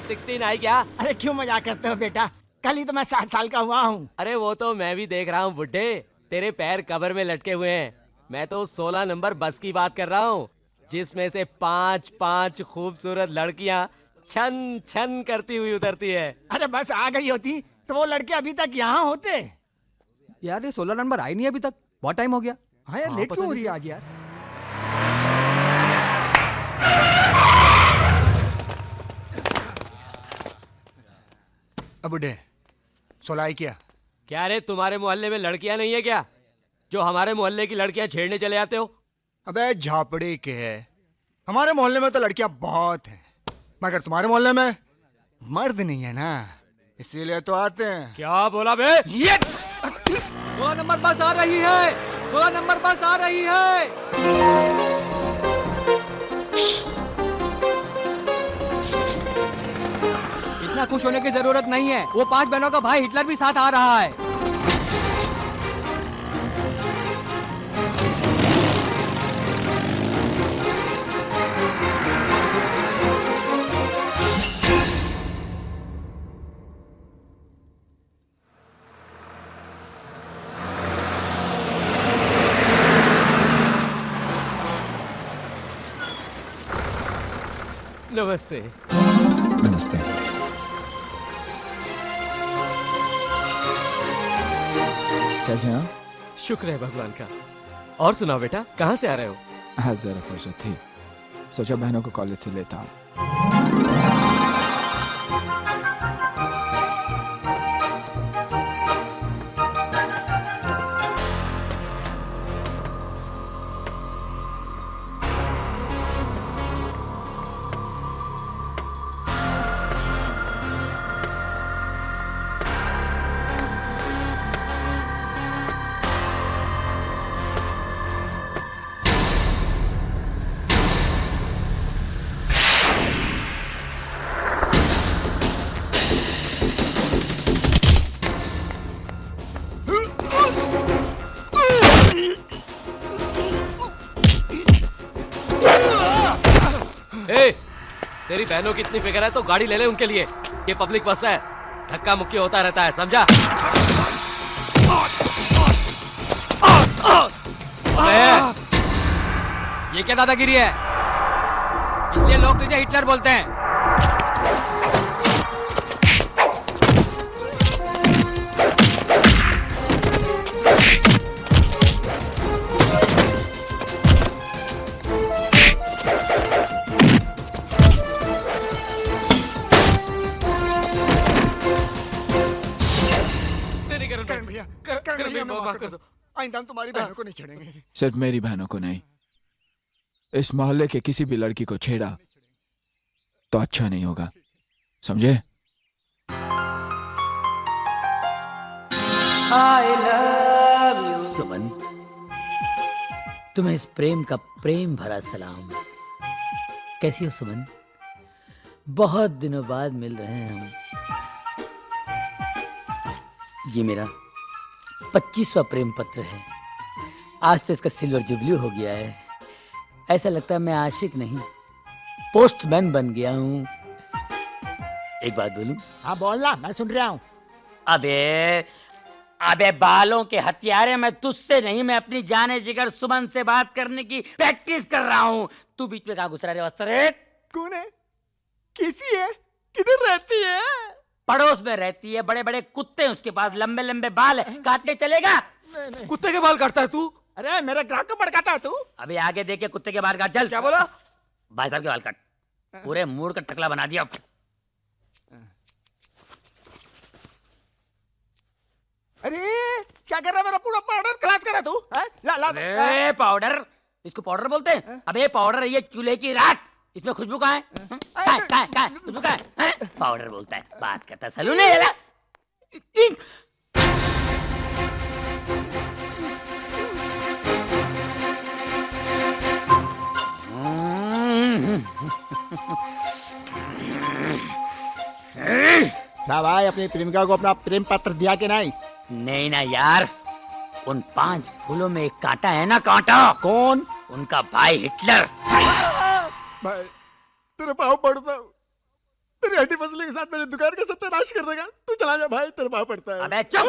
16 आई क्या? अरे क्यों मजाक करते हो बेटा, कल ही तो मैं 60 साल का हुआ हूँ। अरे वो तो मैं भी देख रहा हूँ बुड्ढे, तेरे पैर कबर में लटके हुए हैं। मैं तो 16 नंबर बस की बात कर रहा हूँ, जिसमें से 5 खूबसूरत लड़कियां छन छन करती हुई उतरती है। अरे बस आ गई होती तो वो लड़के अभी तक यहाँ होते। यार ये 16 नंबर आई नहीं अभी तक, बहुत टाइम हो गया। हाँ यार, लेट क्यों हो रही है आज यार? अब बुढ़े 16 आई क्या रे, तुम्हारे मोहल्ले में लड़कियां नहीं है क्या, जो हमारे मोहल्ले की लड़कियां छेड़ने चले आते हो? अबे झापड़े के है, हमारे मोहल्ले में तो लड़कियां बहुत हैं, मगर तुम्हारे मोहल्ले में मर्द नहीं है ना, इसीलिए तो आते हैं। क्या बोला बे? ये 16 नंबर बस आ रही है, 16 नंबर बस आ रही है। इतना खुश होने की जरूरत नहीं है, वो 5 बहनों का भाई हिटलर भी साथ आ रहा है। नमस्ते। नमस्ते। कैसे हैं आप? शुक्र है भगवान का। और सुनाओ बेटा, कहाँ से आ रहे हो? हाँ जरा फुर्सत थी, सोचा बहनों को कॉलेज से लेता हूँ। तेरी बहनों की इतनी फिक्र है तो गाड़ी ले ले उनके लिए, ये पब्लिक बस है, धक्का मुक्की होता रहता है, समझा? ये क्या दादागिरी है? इसलिए लोग तुझे हिटलर बोलते हैं। आइंदा हम तुम्हारी बहनों को नहीं छेड़ेंगे। सिर्फ मेरी बहनों को नहीं, इस मोहल्ले के किसी भी लड़की को छेड़ा तो अच्छा नहीं होगा, समझे? I love you। सुमन, तुम्हें इस प्रेम का प्रेम भरा सलाम। कैसी हो सुमन? बहुत दिनों बाद मिल रहे हैं हम। ये मेरा 25वां प्रेम पत्र है। आज तो इसका सिल्वर जुबली हो गया है। ऐसा लगता है मैं आशिक नहीं, पोस्टमैन बन गया हूँ। एक बात बोलूं? हाँ बोलना, मैं सुन रहा हूँ। अबे बालों के हथियारे, मैं तुझसे नहीं, मैं अपनी जाने जिगर सुमन से बात करने की प्रैक्टिस कर रहा हूँ। तू बीच में कहाँ घुस रहा है वस्त्र? कौन है? कैसी है? किधर रहती है? पड़ोस में रहती है, बड़े बड़े कुत्ते हैं उसके पास, लंबे लंबे बाल है, काटने चलेगा? नहीं। कुत्ते के बाल काटता है तू? अरे मेरे ग्राहक को भड़काता है तू? अभी आगे देखे कुत्ते के बाल काट। चल। क्या बोला? भाई साहब के बाल काट, पूरे मूड का टकला बना दिया। अरे क्या कर रहा है? मेरा पूरा पाउडर खलास कर रहा तू? अरे पाउडर, इसको पाउडर बोलते हैं? अबे पाउडर ये चूल्हे की राख, इसमें खुशबू कहाँ है? खुशबू कहाँ है? पाउडर बोलता है, बात करता है सलून है। क्या भाई, अपनी प्रेमिका को अपना प्रेम पत्र दिया कि नहीं? नहीं ना यार, उन 5 फूलों में एक कांटा है ना, कांटा। कौन? उनका भाई हिटलर। भाई तेरे पाँव पड़ता हूँ, तेरी हड्डी पसली के साथ मेरी दुकान का सत्यानाश कर देगा। तू चला जा भाई, तेरे पाँव पड़ता है। अबे चुप,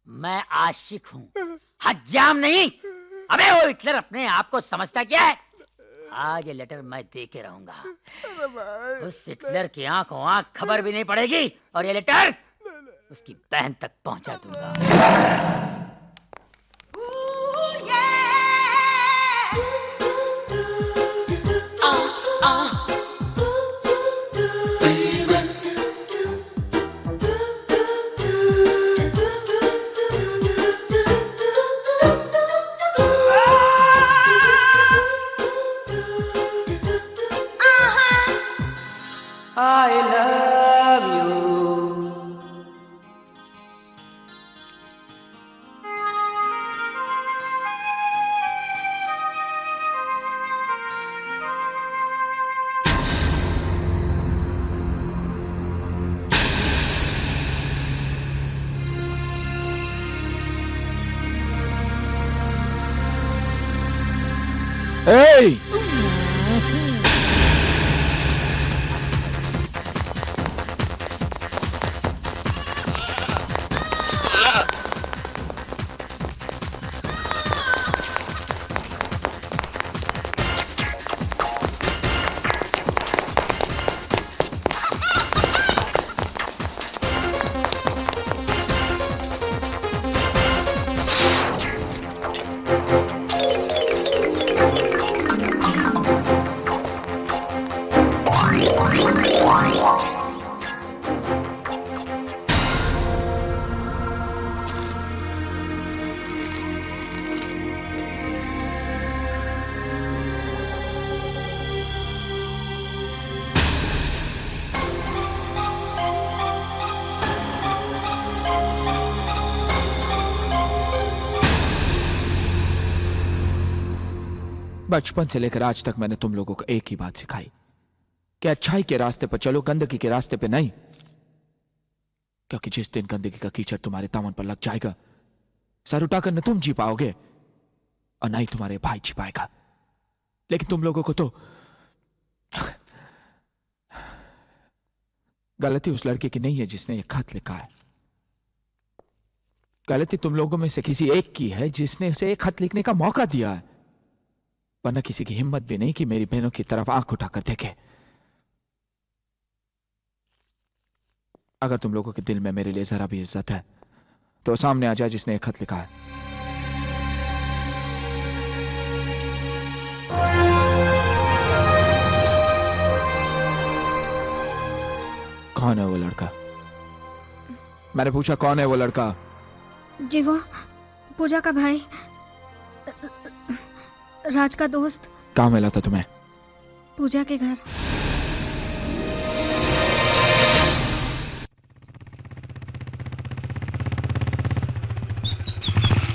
मैं आशिक हूँ, हज्जाम नहीं। अबे वो हिटलर अपने आप को समझता क्या है? आज ये लेटर मैं दे के रहूंगा। उस हिटलर की आंखों आंख खबर भी नहीं पड़ेगी और ये लेटर उसकी बहन तक पहुंचा दूंगा। I love you. Hey! बचपन से लेकर आज तक मैंने तुम लोगों को एक ही बात सिखाई कि अच्छाई के रास्ते पर चलो, गंदगी के रास्ते पे नहीं। क्योंकि जिस दिन गंदगी का कीचड़ तुम्हारे दामन पर लग जाएगा, सर उठाकर न तुम जी पाओगे और ना ही तुम्हारे भाई जी पाएगा। लेकिन तुम लोगों को तो गलती उस लड़के की नहीं है जिसने ये खत लिखा है। गलती तुम लोगों में से किसी एक की है जिसने उसे एक खत लिखने का मौका दिया है। वरना किसी की हिम्मत भी नहीं कि मेरी बहनों की तरफ आंख उठाकर देखे। अगर तुम लोगों के दिल में मेरे लिए जरा भी इज्जत है तो सामने आ जाए जिसने एक खत लिखा है। कौन है वो लड़का? मैंने पूछा कौन है वो लड़का? जी वो पूजा का भाई, राज का दोस्त। कहाँ मिला था तुम्हें? पूजा के घर।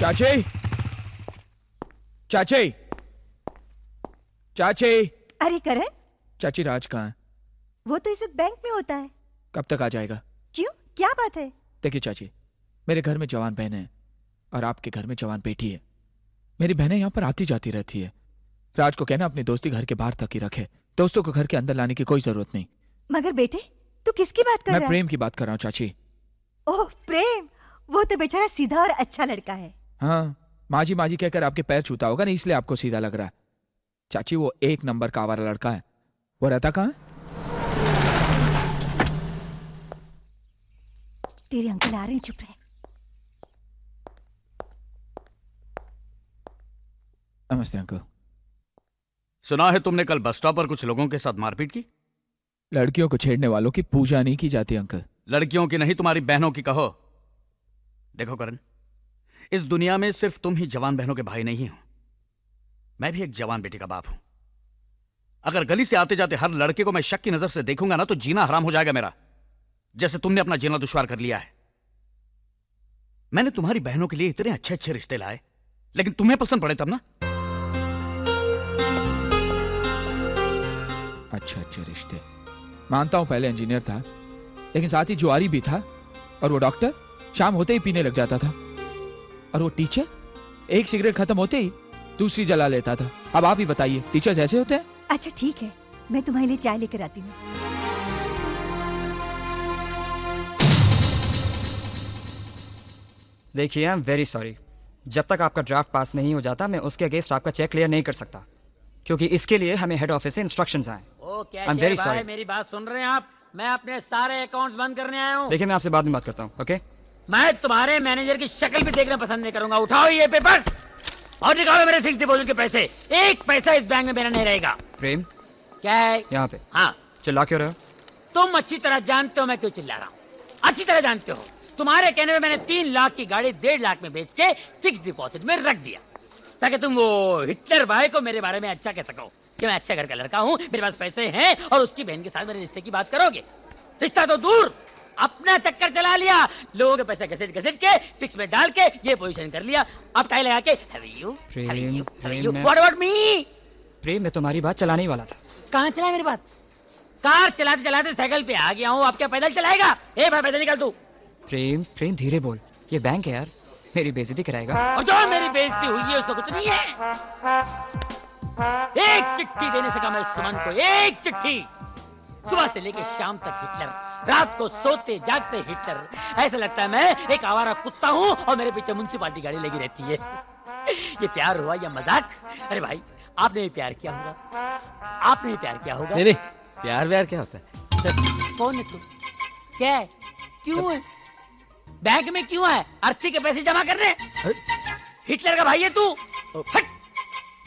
चाची, चाची, चाची। अरे करण, चाची राज कहाँ है? वो तो इस वक्त बैंक में होता है। कब तक आ जाएगा? क्यों, क्या बात है? देखिए चाची, मेरे घर में जवान बहन है और आपके घर में जवान बेटी है। मेरी बहनें यहाँ पर आती जाती रहती है। राज को कहना अपनी दोस्ती घर के बाहर तक ही रखे, दोस्तों को घर के अंदर लाने की कोई जरूरत नहीं। मगर बेटे, तू किसकी बात कर रहा है? मैं प्रेम की बात कर रहा हूँ चाची। ओह प्रेम, वो तो बेचारा सीधा और अच्छा लड़का है। हाँ, माजी माजी कहकर आपके पैर छूता होगा ना, इसलिए आपको सीधा लग रहा है। चाची वो एक नंबर का आवारा लड़का है। वो रहता कहाँ है? तेरे अंकल आ रहे हैं, चुप रहे। नमस्ते अंकल। सुना है तुमने कल बस स्टॉप पर कुछ लोगों के साथ मारपीट की? लड़कियों को छेड़ने वालों की पूजा नहीं की जाती अंकल। लड़कियों की नहीं, तुम्हारी बहनों की कहो। देखो करण, इस दुनिया में सिर्फ तुम ही जवान बहनों के भाई नहीं हो, मैं भी एक जवान बेटी का बाप हूं। अगर गली से आते जाते हर लड़के को मैं शक की नजर से देखूंगा ना, तो जीना हराम हो जाएगा मेरा, जैसे तुमने अपना जीना दुश्वार कर लिया है। मैंने तुम्हारी बहनों के लिए इतने अच्छे अच्छे रिश्ते लाए, लेकिन तुम्हें पसंद पड़े तब ना। अच्छे अच्छे रिश्ते मानता हूं, पहले इंजीनियर था लेकिन साथ ही जुआरी भी था, और वो डॉक्टर शाम होते ही पीने लग जाता था, और वो टीचर एक सिगरेट खत्म होते ही दूसरी जला लेता था। अब आप ही बताइए, टीचर्स ऐसे होते हैं? अच्छा ठीक है, मैं तुम्हारे लिए चाय लेकर आती हूँ। देखिए आई एम वेरी सॉरी, जब तक आपका ड्राफ्ट पास नहीं हो जाता मैं उसके अगेंस्ट आपका चेक क्लियर नहीं कर सकता, क्योंकि इसके लिए हमें हेड ऑफिस से इंस्ट्रक्शंस आए। ओ I'm very कैशियर sorry. भाई, मेरी बात सुन रहे हैं आप? मैं अपने सारे अकाउंट्स बंद करने आया हूँ। देखिए मैं आपसे बाद में बात करता हूँ, ओके? मैं तुम्हारे मैनेजर की शक्ल भी देखना पसंद नहीं करूंगा। उठाओ ये पेपर्स और निकालो मेरे फिक्स डिपॉजिट के पैसे। एक पैसा इस बैंक में मेरा नहीं रहेगा। प्रेम क्या है? यहाँ पे हाँ, चिल्ला क्यों रहे हो? तुम अच्छी तरह जानते हो मैं क्यों चिल्ला रहा हूँ। अच्छी तरह जानते हो। तुम्हारे कहने में मैंने 3 लाख की गाड़ी 1.5 लाख में बेच के फिक्स डिपॉजिट में रख दिया, ताकि तुम वो हिटलर भाई को मेरे बारे में अच्छा कह सको कि मैं अच्छा घर का लड़का हूँ, मेरे पास पैसे हैं और उसकी बहन के साथ मेरे रिश्ते की बात करोगे। रिश्ता तो दूर, अपना चक्कर चला लिया, लोगों के पैसे घसीट के फिक्स में डाल के ये पोजीशन कर लिया। अब टाई लगा के व्हाट अबाउट मी? प्रेम मैं तुम्हारी बात चलाने ही वाला था। कहाँ चला मेरी बात? कार चलाते चलाते साइकिल पे आ गया हूँ, अब क्या पैदल चलाएगा? ए भाई पैदल निकल तू। प्रेम प्रेम धीरे बोल, ये बैंक है यार, मेरी बेइज्जती कराएगा। और जो मेरी बेइज्जती हुई है उसको कुछ नहीं है। एक चिट्ठी देने से कहा मैं सुमन को, एक चिट्ठी। सुबह से लेके शाम तक हिटलर, रात को सोते जागते हिटलर। ऐसा लगता है मैं एक आवारा कुत्ता हूँ और मेरे पीछे म्युनिसिपालिटी गाड़ी लगी रहती है। ये प्यार हुआ या मजाक? अरे भाई आपने भी प्यार किया होगा, आपने भी प्यार किया होगा। नहीं प्यार व्यार क्या होता है? कौन है तू? क्या है? क्यों है बैंक में? क्यों है? अर्थी के पैसे जमा करने? हिटलर का भाई है तू? हट!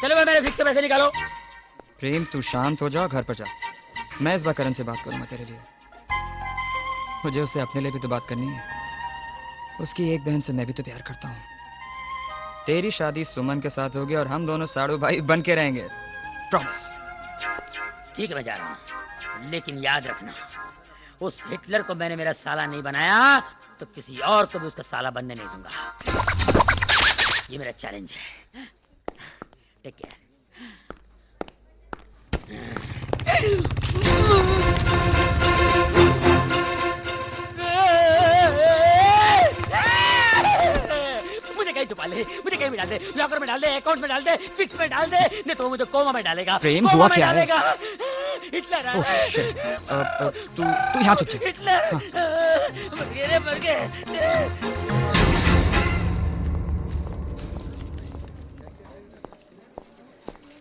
चलो भाई मेरे फिक्स के पैसे निकालो। प्रेम तू शांत हो जा, घर पर जा। मैं इस बार करण से बात करूंगा तेरे लिए। मुझे उससे अपने लिए भी तो बात करनी है। उसकी एक बहन से मैं भी तो प्यार करता हूँ। तेरी शादी सुमन के साथ होगी और हम दोनों साड़ू भाई बन के रहेंगे, प्रॉमिस। ठीक है मैं जा रहा हूँ, लेकिन याद रखना उस हिटलर को मैंने मेरा साला नहीं बनाया तो किसी और को भी उसका साला बनने नहीं दूंगा। ये मेरा चैलेंज है। Take care. मुझे कहीं छुपा ले, मुझे कहीं भी डाल दे, लॉकर में डाल दे, अकाउंट में डाल दे, फिक्स में डाल दे, नहीं तो मुझे कोमा में डालेगा। प्रेम हुआ क्या है? हिटलर ओह शिट, तू यहाँ चुप जा। हिटलर मर गए।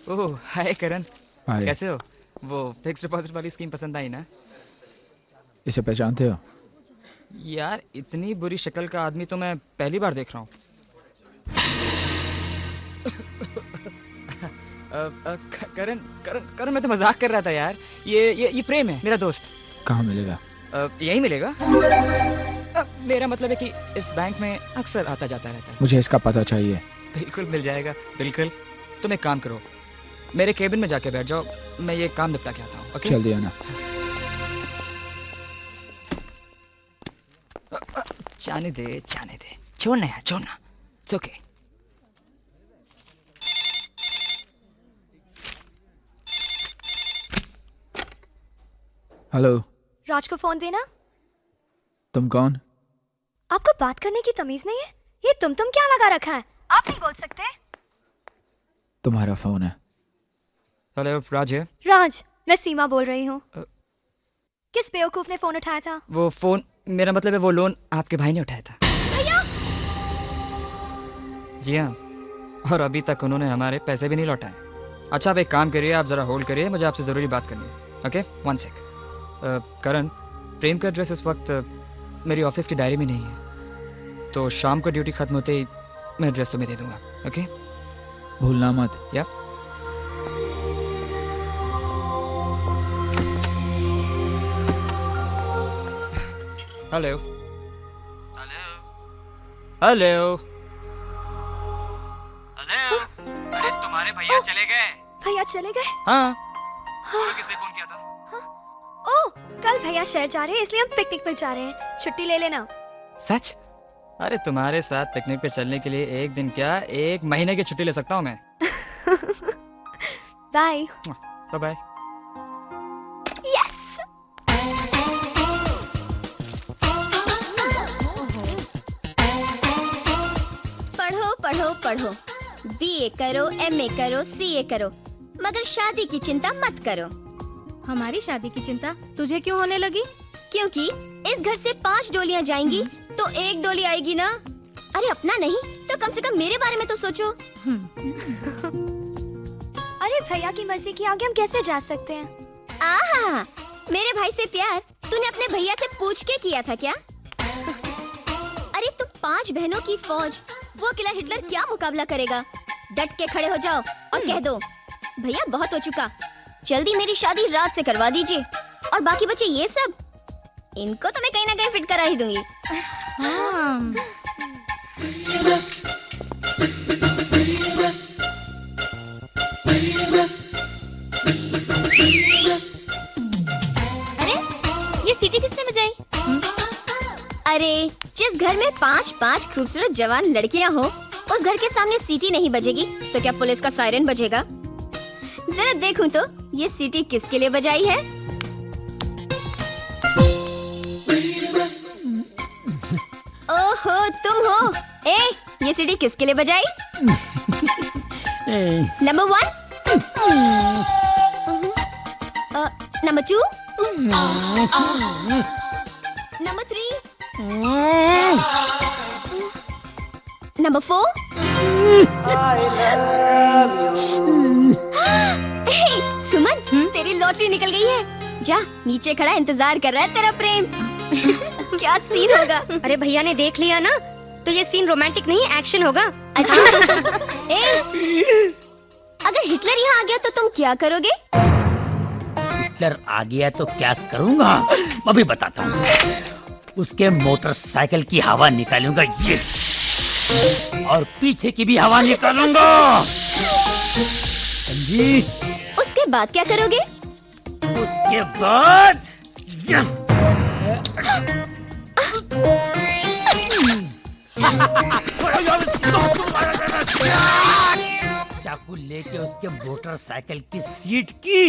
ओह हाय करण, हाय। कैसे हो? वो फिक्स डिपॉजिट वाली स्कीम पसंद आई ना? इसे पहचानते हो? यार इतनी बुरी शक्ल का आदमी तो मैं पहली बार देख रहा हूँ। करण करण करण मैं तो मजाक कर रहा था यार। ये प्रेम है, मेरा दोस्त। कहाँ मिलेगा? यही मिलेगा। मेरा मतलब है कि इस बैंक में अक्सर आता जाता रहता है। मुझे इसका पता चाहिए। बिल्कुल मिल जाएगा, बिल्कुल। तुम एक काम करो, मेरे केबिन में जाके बैठ जाओ, मैं ये काम निपटा के आता हूँ। ओके? जल्दी आना। जाने दे, छोड़ना यार, छोड़ना। It's okay. हेलो। राज को फोन देना। तुम कौन? आपको बात करने की तमीज नहीं है? ये तुम क्या लगा रखा है? आप नहीं बोल सकते? तुम्हारा फोन है। हेलो राज है? राज, मैं सीमा बोल रही हूँ। किस बेवकूफ ने फोन उठाया था? वो फोन, मेरा मतलब है वो लोन आपके भाई ने उठाया था। भैया? जी हाँ, और अभी तक उन्होंने हमारे पैसे भी नहीं लौटाए। अच्छा आप एक काम करिए, आप जरा होल्ड करिए, मुझे आपसे जरूरी बात करनी है। ओके, 1 सेक। करण, प्रेम का एड्रेस इस वक्त मेरी ऑफिस की डायरी में नहीं है, तो शाम को ड्यूटी खत्म होते ही मैं एड्रेस तुम्हें दे दूंगा। ओके? भूलना मत। या हेलो हेलो हेलो। अरे तुम्हारे भैया चले गए। भैया चले गए? हाँ। किसने फोन किया था? ओह, कल भैया शहर जा रहे हैं, इसलिए हम पिकनिक पे जा रहे हैं। छुट्टी ले लेना। सच? अरे तुम्हारे साथ पिकनिक पे चलने के लिए एक दिन क्या 1 महीने की छुट्टी ले सकता हूँ मैं। Bye bye. यस। पढ़ो पढ़ो पढ़ो, बीए करो, एमए करो, सीए करो, मगर शादी की चिंता मत करो। हमारी शादी की चिंता तुझे क्यों होने लगी? क्योंकि इस घर से 5 डोलियां जाएंगी तो 1 डोली आएगी ना। अरे अपना नहीं तो कम से कम मेरे बारे में तो सोचो। अरे भैया की मर्जी के आगे हम कैसे जा सकते हैं? आहा, मेरे भाई से प्यार तूने अपने भैया से पूछ के किया था क्या? अरे तुम 5 बहनों की फौज, वो अकेला हिटलर क्या मुकाबला करेगा? डट के खड़े हो जाओ और कह दो भैया बहुत हो चुका, जल्दी मेरी शादी रात से करवा दीजिए, और बाकी बचे ये सब, इनको तो मैं कहीं ना कहीं फिट करा ही दूंगी। अरे ये सीटी किसने बजाई? अरे जिस घर में 5-5 खूबसूरत जवान लड़कियां हो, उस घर के सामने सीटी नहीं बजेगी तो क्या पुलिस का सायरन बजेगा? जरा देखूं तो ये सीटी किसके लिए बजाई है? ओहो तुम हो। ए ये सीटी किसके लिए बजाई? Number 1, number 2, number 3, number 4। सुमन, तेरी लॉटरी निकल गई है। जा नीचे खड़ा इंतजार कर रहा है तेरा प्रेम। क्या सीन होगा? अरे भैया ने देख लिया ना तो ये सीन रोमांटिक नहीं एक्शन होगा। अच्छा अगर हिटलर यहाँ आ गया तो तुम क्या करोगे? हिटलर आ गया तो क्या करूँगा मैं भी बताता हूँ। उसके मोटरसाइकिल की हवा निकालूंगा ये, और पीछे की भी हवा निकालूंगा। समझी? उसके बाद क्या करोगे? उसके बाद चाकू लेके उसके मोटरसाइकिल की सीट की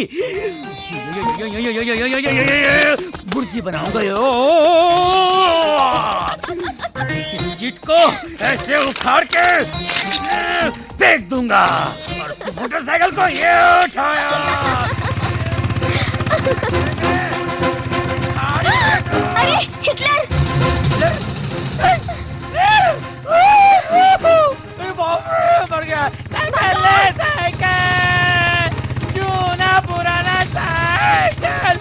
बुर्जी बनाऊंगा। सीट को ऐसे उखाड़ के फेंक दूंगा और उसकी मोटरसाइकिल को ये उठाया। अरे हिटलर! मर गया। चूना पुराना साइकिल।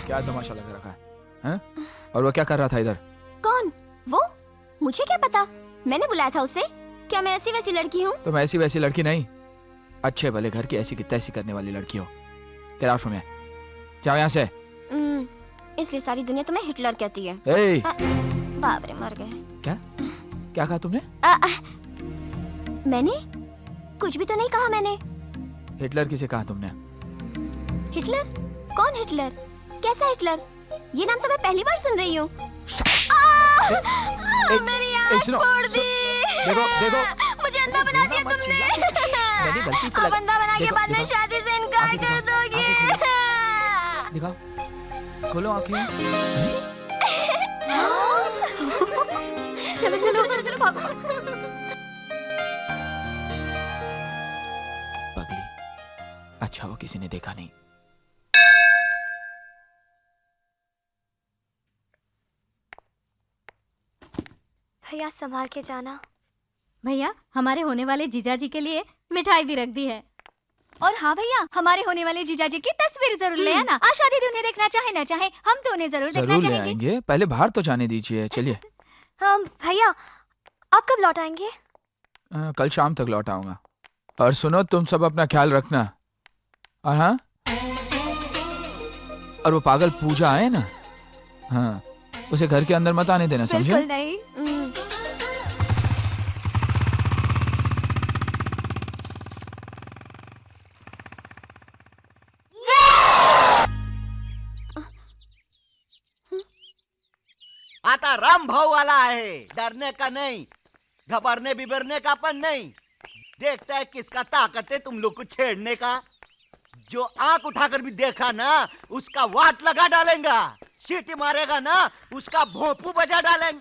क्या तमाशा लगा रखा है? और वो क्या कर रहा था इधर? कौन? वो? मुझे क्या पता, मैंने बुलाया था उसे। क्या मैं ऐसी वैसी लड़की हूँ? तुम ऐसी वैसी लड़की नहीं, अच्छे भले घर की ऐसी की तैसी करने वाली लड़की हो। क्या राशु में जाओ यहाँ से। इसलिए सारी दुनिया तुम्हें हिटलर कहती है। बाप रे मर गए। क्या क्या कहा तुमने? मैंने कुछ भी तो नहीं कहा। मैंने हिटलर किसे कहा तुमने? हिटलर? कौन हिटलर? कैसा हिटलर? ये नाम तो मैं पहली बार सुन रही हूँ। मेरी आँख फोड़ दी। देखो देखो, मुझे अंधा बना दिया तुमने। अब अंधा बना के बाद में शादी से इनकार कर दोगे। दिखाओ, खोलो आँखें। चलो चलो चलो चलो भागो। पगली, अच्छा वो किसी ने देखा नहीं। भैया संभाल के जाना। भैया हमारे होने वाले जीजाजी के लिए मिठाई भी रख दी है। और हाँ भैया, हमारे होने वाले जीजाजी की तस्वीर जरूर ले आना। आशा दीदी उन्हें देखना चाहे ना चाहे, हम तो उन्हें जरूर देखना ले चाहेंगे। आएंगे, पहले बाहर तो जाने दीजिए। चलिए। भैया आप कब लौट आएंगे? कल शाम तक लौट आऊंगा। और सुनो, तुम सब अपना ख्याल रखना। और हाँ, और वो पागल पूजा है ना, हाँ, उसे घर के अंदर मत आने देना, समझे? बिल्कुल नहीं। आता राम भाव वाला है, डरने का नहीं, घबरने बिबरने का अपन नहीं। देखता है किसका ताकत है तुम लोग को छेड़ने का। जो आंख उठाकर भी देखा ना, उसका वाट लगा डालेंगा। सीटी मारेगा ना, उसका भोंपू बजा डालेंगे।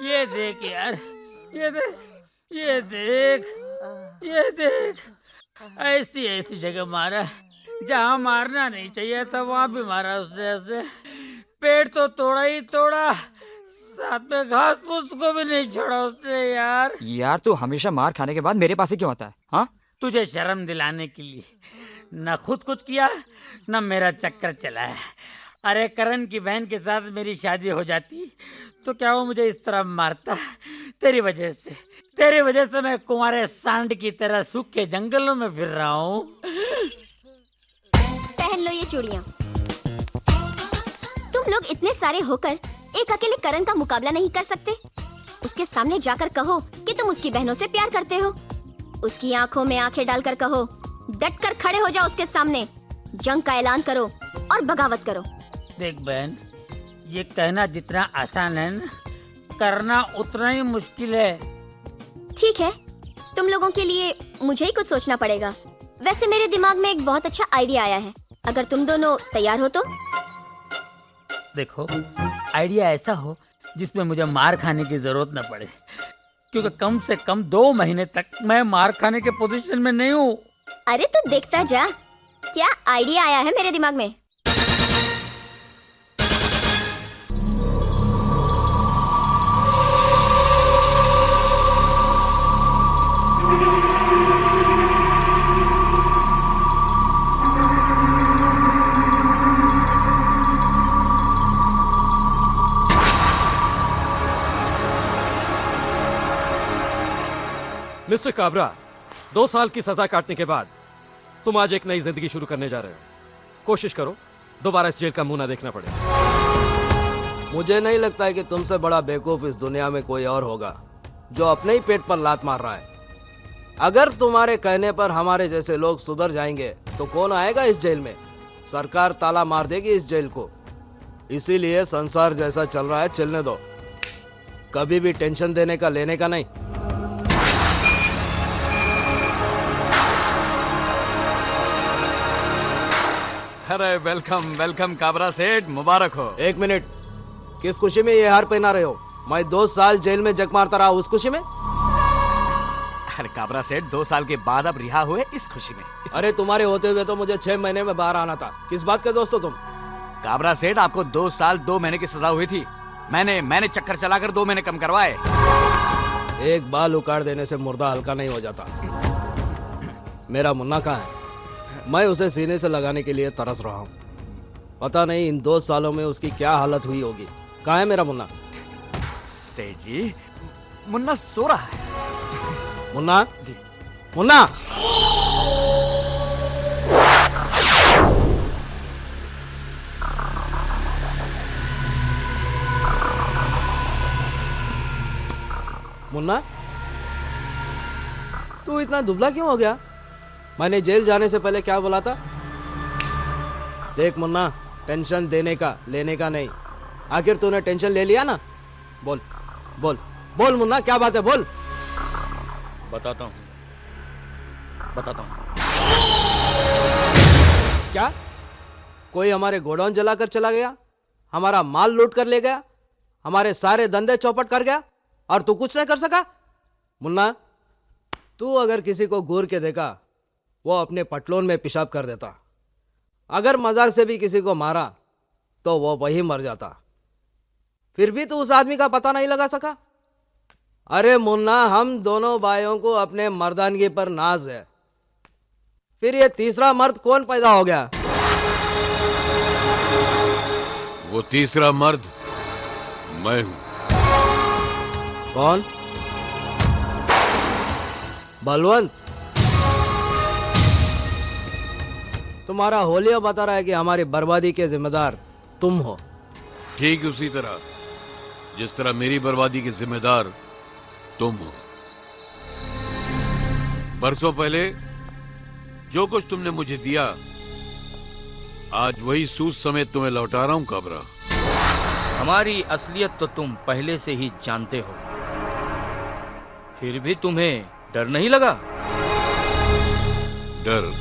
ये देख यार, ये देख, ये देख, ये देख, ऐसी ऐसी जगह मारा जहाँ मारना नहीं चाहिए था, वहां भी मारा उसने ऐसे। पेड़ तो तोड़ा ही तोड़ा, साथ में घास फूस को भी नहीं छोड़ा उसने यार। यार तू हमेशा मार खाने के बाद मेरे पास ही क्यों आता है? हाँ, तुझे शर्म दिलाने के लिए। न खुद कुछ किया न मेरा चक्कर चलाया। अरे करण की बहन के साथ मेरी शादी हो जाती तो क्या वो मुझे इस तरह मारता? तेरी वजह से मैं कुंवारे सांड की तरह सूखे जंगलों में फिर रहा हूँ। पहन लो ये चूड़ियाँ। तुम लोग इतने सारे होकर एक अकेले करण का मुकाबला नहीं कर सकते? उसके सामने जाकर कहो कि तुम उसकी बहनों से प्यार करते हो। उसकी आंखों में आंखें डालकर कहो, डटकर खड़े हो जाओ उसके सामने, जंग का ऐलान करो और बगावत करो। देख बहन, ये कहना जितना आसान है ना, करना उतना ही मुश्किल है। ठीक है, तुम लोगों के लिए मुझे ही कुछ सोचना पड़ेगा। वैसे मेरे दिमाग में एक बहुत अच्छा आइडिया आया है, अगर तुम दोनों तैयार हो तो। देखो, आइडिया ऐसा हो जिसमें मुझे मार खाने की जरूरत न पड़े, क्योंकि कम से कम 2 महीने तक मैं मार खाने के पोजीशन में नहीं हूँ। अरे तो देखता जा, क्या आइडिया आया है मेरे दिमाग में। मिस्टर काबरा, 2 साल की सजा काटने के बाद तुम आज एक नई जिंदगी शुरू करने जा रहे हो। कोशिश करो दोबारा इस जेल का मुंह ना देखना पड़े। मुझे नहीं लगता है कि तुमसे बड़ा बेवकूफ इस दुनिया में कोई और होगा जो अपने ही पेट पर लात मार रहा है। अगर तुम्हारे कहने पर हमारे जैसे लोग सुधर जाएंगे तो कौन आएगा इस जेल में? सरकार ताला मार देगी इस जेल को। इसीलिए संसार जैसा चल रहा है चलने दो, कभी भी टेंशन देने का लेने का नहीं। अरे वेलकम वेलकम काबरा सेठ, मुबारक हो। 1 मिनट, किस खुशी में ये हार पहना रहे हो? मैं 2 साल जेल में जग मारता रहा उस खुशी में? अरे काबरा सेठ, 2 साल के बाद अब रिहा हुए इस खुशी में। अरे तुम्हारे होते हुए तो मुझे 6 महीने में बाहर आना था। किस बात के दोस्त हो तुम? काबरा सेठ, आपको 2 साल 2 महीने की सजा हुई थी। मैंने चक्कर चलाकर 2 महीने कम करवाए। एक बाल उखाड़ देने से मुर्दा हल्का नहीं हो जाता। मेरा मुन्ना कहाँ है? मैं उसे सीने से लगाने के लिए तरस रहा हूं। पता नहीं इन 2 सालों में उसकी क्या हालत हुई होगी। कहाँ है मेरा मुन्ना? सेठ जी, मुन्ना सो रहा है। मुन्ना जी, मुन्ना। मुन्ना, तू इतना दुबला क्यों हो गया? मैंने जेल जाने से पहले क्या बोला था? देख मुन्ना, टेंशन देने का लेने का नहीं। आखिर तूने टेंशन ले लिया ना? बोल बोल बोल मुन्ना, क्या बात है? बोल। बताता हूं। क्या कोई हमारे गोडाउन जलाकर चला गया, हमारा माल लूट कर ले गया, हमारे सारे धंधे चौपट कर गया और तू कुछ नहीं कर सका? मुन्ना, तू अगर किसी को घूर के देखा वो अपने पटलोन में पेशाब कर देता। अगर मजाक से भी किसी को मारा तो वो वही मर जाता। फिर भी तू उस आदमी का पता नहीं लगा सका? अरे मुन्ना, हम दोनों भाइयों को अपने मर्दानगी पर नाज है। फिर ये तीसरा मर्द कौन पैदा हो गया? वो तीसरा मर्द मैं हूं। कौन? बलवंत। तुम्हारा होलिया बता रहा है कि हमारी बर्बादी के जिम्मेदार तुम हो। ठीक उसी तरह जिस तरह मेरी बर्बादी के जिम्मेदार तुम हो। बरसों पहले जो कुछ तुमने मुझे दिया, आज वही सूद समेत तुम्हें लौटा रहा हूं काबरा। हमारी असलियत तो तुम पहले से ही जानते हो, फिर भी तुम्हें डर नहीं लगा? डर?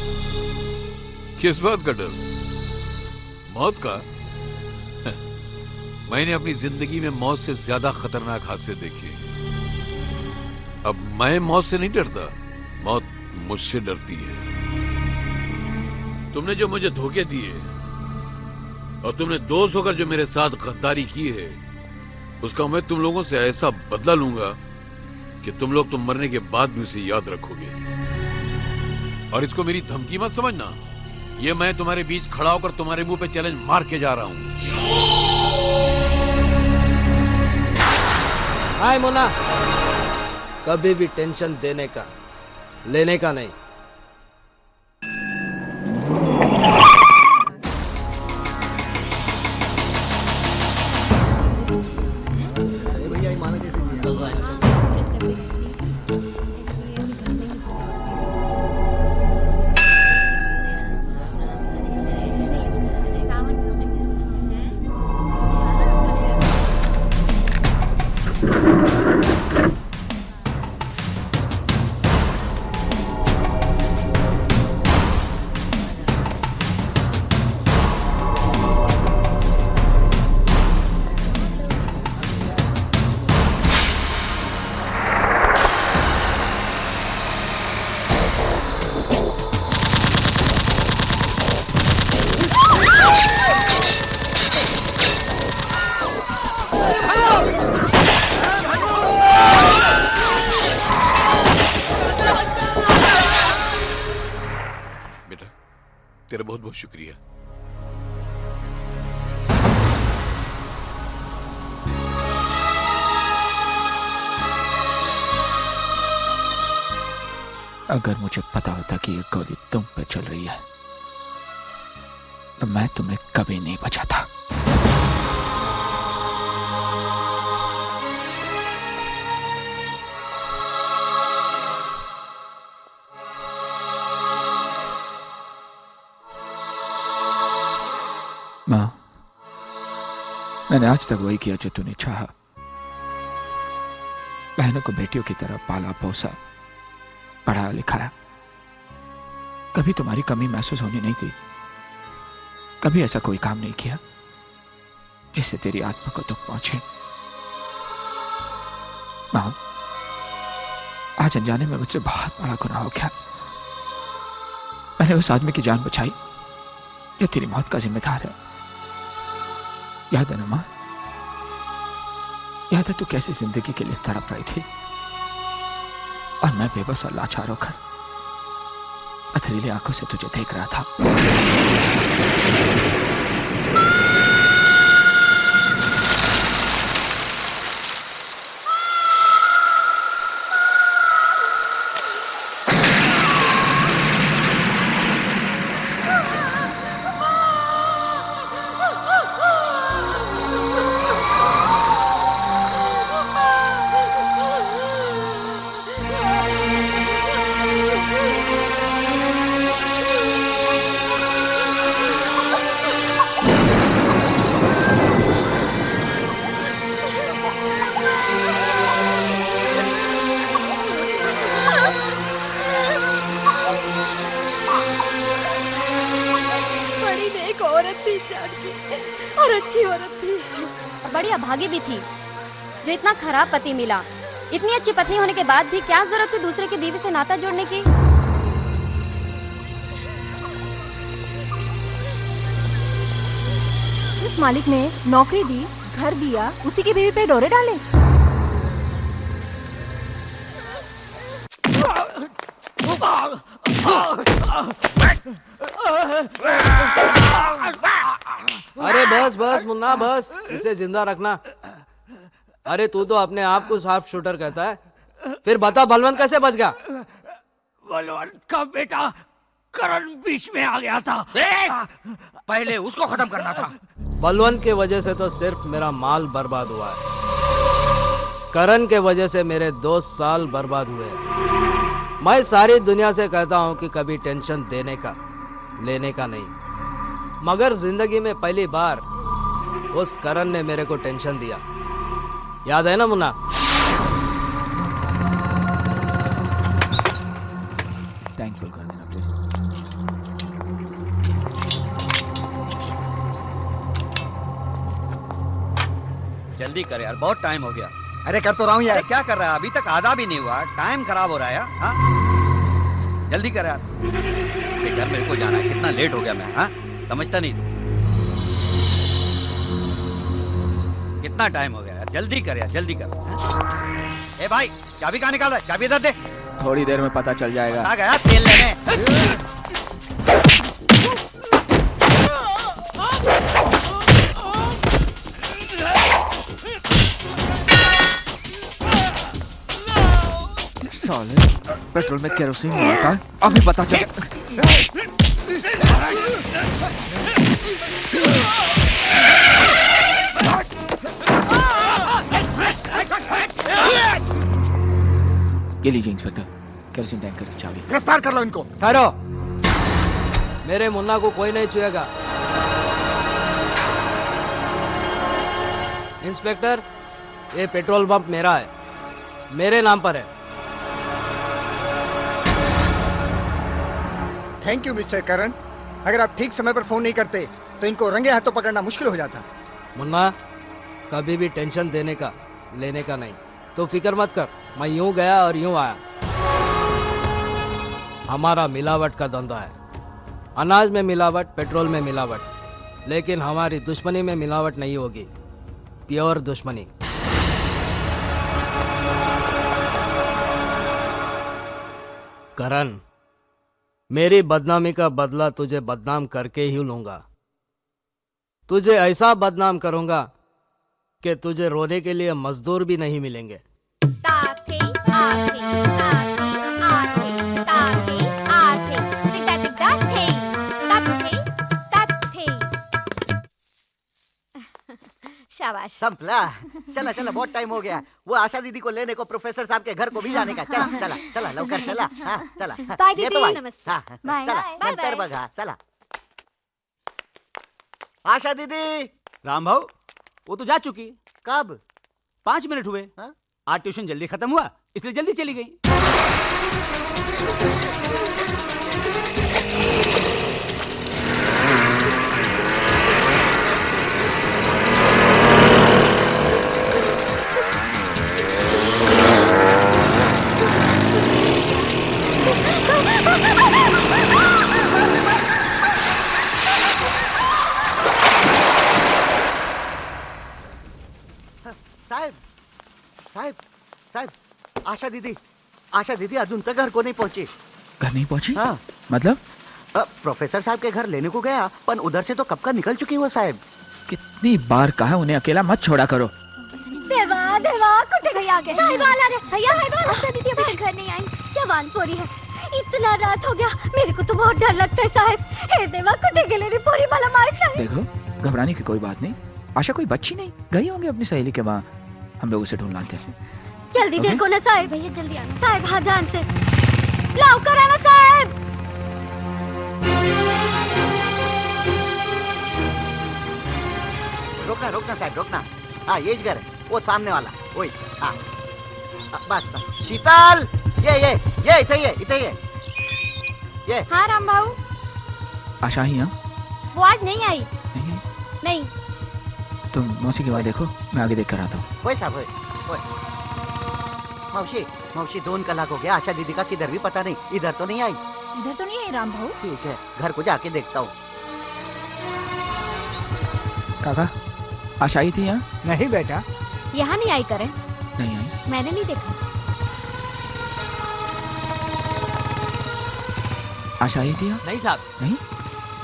किस बात का डर? मौत का? मैंने अपनी जिंदगी में मौत से ज्यादा खतरनाक हादसे देखे। अब मैं मौत से नहीं डरता, मौत मुझसे डरती है। तुमने जो मुझे धोखे दिए और तुमने दोस्त होकर जो मेरे साथ गद्दारी की है, उसका मैं तुम लोगों से ऐसा बदला लूंगा कि तुम लोग तुम मरने के बाद भी उसे याद रखोगे। और इसको मेरी धमकी मत समझना, ये मैं तुम्हारे बीच खड़ा होकर तुम्हारे मुंह पे चैलेंज मार के जा रहा हूं। हाय मुन्ना, कभी भी टेंशन देने का लेने का नहीं। तेरा बहुत बहुत शुक्रिया। अगर मुझे पता होता कि ये गोली तुम पे चल रही है तो मैं तुम्हें कभी नहीं बचाता। मां, मैंने आज तक वही किया जो तूने चाहा। बहनों को बेटियों की तरह पाला पोसा, पढ़ाया लिखाया। कभी तुम्हारी कमी महसूस होनी नहीं थी। कभी ऐसा कोई काम नहीं किया जिससे तेरी आत्मा को दुख पहुंचे। मां, आज अनजाने में मुझसे बहुत बड़ा गुनाह हो गया। मैंने उस आदमी की जान बचाई जो तेरी मौत का जिम्मेदार है। याद है ना मां? याद है तू कैसी जिंदगी के लिए तड़प रही थी और मैं बेबस और लाचार होकर पथरीली आंखों से तुझे देख रहा था। और अच्छी औरत थी, बड़ी अभागी भी थी जो इतना खराब पति मिला। इतनी अच्छी पत्नी होने के बाद भी क्या जरूरत थी दूसरे की बीवी से नाता जोड़ने की। इस मालिक ने नौकरी दी, घर दिया, उसी की बीवी पे डोरे डाले। अरे बस बस मुन्ना बस, इसे जिंदा रखना। अरे तू तो अपने आप को शार्प शूटर कहता है, फिर बता बलवंत कैसे बच गया? बलवंत का बेटा करण बीच में आ गया था। पहले उसको खत्म करना था। बलवंत की वजह से तो सिर्फ मेरा माल बर्बाद हुआ है, करण के वजह से मेरे 2 साल बर्बाद हुए। मैं सारी दुनिया से कहता हूं कि कभी टेंशन देने का लेने का नहीं, मगर जिंदगी में पहली बार उस करण ने मेरे को टेंशन दिया। याद है ना मुन्ना? थैंकफुल कर देना प्लीज। जल्दी कर यार, बहुत टाइम हो गया। अरे कर तो रहा हूँ यार। अरे क्या कर रहा है, अभी तक आधा भी नहीं हुआ, टाइम खराब हो रहा है यार। हाँ जल्दी कर यार, ये घर मेरे को जाना है, कितना लेट हो गया मैं। हाँ समझता नहीं तू, कितना टाइम हो गया यार, जल्दी कर यार, जल्दी कर। ए भाई चाबी कहाँ निकाल रहा है, चाबी इधर दे। थोड़ी देर में पता चल जाएगा। आ गया तेल लेने। साले पेट्रोल में केरोसिन नहीं होता है, अभी पता चल। ये लीजिए इंस्पेक्टर, केरोसिन टैंकर की चाबी। गिरफ्तार कर लो इनको। ठहरो, मेरे मुन्ना को कोई नहीं छुएगा। इंस्पेक्टर, ये पेट्रोल पंप मेरा है, मेरे नाम पर है। थैंक यू मिस्टर करण। अगर आप ठीक समय पर फोन नहीं करते तो इनको रंगे हाथों पकड़ना मुश्किल हो जाता। मुन्ना, कभी भी टेंशन देने का लेने का नहीं, तो फिक्र मत कर, मैं यूं गया और यूं आया। हमारा मिलावट का धंधा है, अनाज में मिलावट, पेट्रोल में मिलावट, लेकिन हमारी दुश्मनी में मिलावट नहीं होगी, प्योर दुश्मनी। करण, मेरी बदनामी का बदला तुझे बदनाम करके ही लूंगा। तुझे ऐसा बदनाम करूंगा कि तुझे रोने के लिए मजदूर भी नहीं मिलेंगे। शाबाश। संपला। चला चला, बहुत टाइम हो गया। वो आशा दीदी को लेने को प्रोफेसर साहब के घर को भी जाने का। चला चला चला, लवकर चला। हाँ चला। बाय ये तो दीदी। नमस्ते। हाँ, चला नंतर बघा। चला आशा दीदी। राम भाऊ, वो तो जा चुकी। कब? 5 मिनट हुए। आज ट्यूशन जल्दी खत्म हुआ, इसलिए जल्दी चली गई। साहेब साहेब साहेब, आशा दीदी अजून तक घर को नहीं पहुंची। घर नहीं पहुंची? हाँ। मतलब? प्रोफेसर साहब के घर लेने को गया, पर उधर से तो कब का निकल चुकी वो साहब। कितनी बार कहा उन्हें अकेला मत छोड़ा करो। देवा देवा, कुत्ते गई आगे। साहिबा आ रहे। भैया साहिबा, आशा दीदी अभी तक घर नहीं आई। जवान पोरी है, इतना रात हो गया, मेरे को तो बहुत डर लगता है साहब। हे देवा, कुत्ते के लिए पूरी भला मार खाए। देखो, घबराने की कोई बात नहीं। आशा कोई बच्ची नहीं, गई होंगी अपनी सहेली के वहाँ। हम लोग उसे ढूंढ लाते हैं। जल्दी देखो ना साहब। भैया जल्दी आना साहब। हाँ ध्यान से लाओ, कर आना साहब। रोकना रोकना साहब, रोकना। हाँ ये घर है, वो सामने वाला वही। हाँ बस बस। शीतल, ये इथे ये। हाँ राम भाऊ। आशा ही? हाँ, वो आज नहीं आई। नहीं। तुम मौसी के वहाँ देखो, मैं आगे देख कर आता हूँ। वही साहब वही। मौसी 2 कलाक हो गया, आशा दीदी का किधर भी पता नहीं। इधर तो नहीं आई। इधर तो नहीं आई राम भाऊ। ठीक है, घर को जाके देखता हूँ। काका, आशा आई थी यहाँ? नहीं बेटा, यहाँ नहीं आई। करण नहीं आई। मैंने नहीं देखा। आशा आई थी यहाँ? नहीं साहब, नहीं,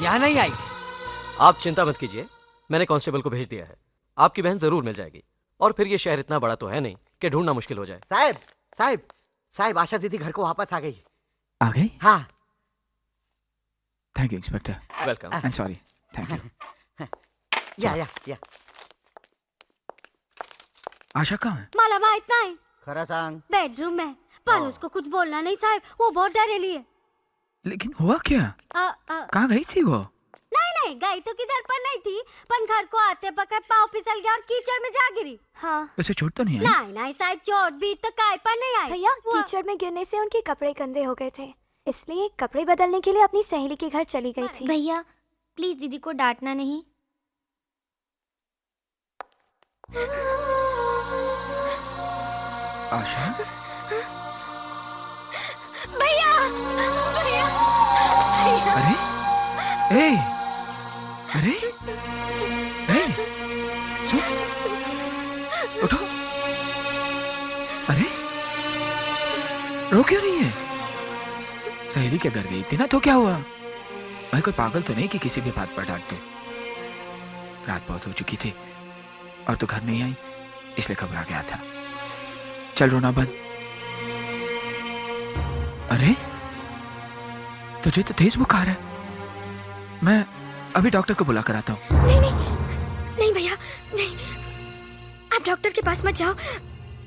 यहाँ नहीं आई। आप चिंता मत कीजिए, मैंने कांस्टेबल को भेज दिया है। आपकी बहन जरूर मिल जाएगी, और फिर ये शहर इतना बड़ा तो है नहीं कि ढूंढना मुश्किल हो जाए। साहब आशा दीदी घर को वापस आ गई। आ गई? हाँ। Thank you inspector. Welcome. I am sorry. Thank you. या। आशा कहाँ है? माला भाई इतना है। खरा सांग। बेडरूम में, पर उसको कुछ बोलना नहीं साहब, वो बहुत डरेली है। लेकिन हुआ क्या? कहाँ गई थी वो? नहीं, गई तो किधर पर नहीं थी, पर घर को आते पकड़ पाँव फिसल गया और कीचड़ में जा गिरी। हाँ। वैसे चोट तो नहीं आई? नहीं साहब, चोट भी तो काय पर नहीं आई। भैया, कीचड़ में गिरने से उनके कपड़े गंदे हो गए थे, इसलिए कपड़े बदलने के लिए अपनी सहेली के घर चली गई थी। भैया प्लीज दीदी को डांटना नहीं। आशा, भैया भैया भैया। अरे ए, अरे ए, सुन, उठो। अरे रो क्यों रही है? सहेली के घर गई थी ना, तो क्या हुआ? मैं कोई पागल तो नहीं कि किसी भी बात पर डांट दूं। रात बहुत हो चुकी थी और तू घर नहीं आई, इसलिए घबरा गया था। चल रोना बंद। अरे तुझे तो तेज बुखार है। मैं अभी डॉक्टर को बुला कर आता हूँ। नहीं नहीं नहीं भैया नहीं, आप डॉक्टर के पास मत जाओ,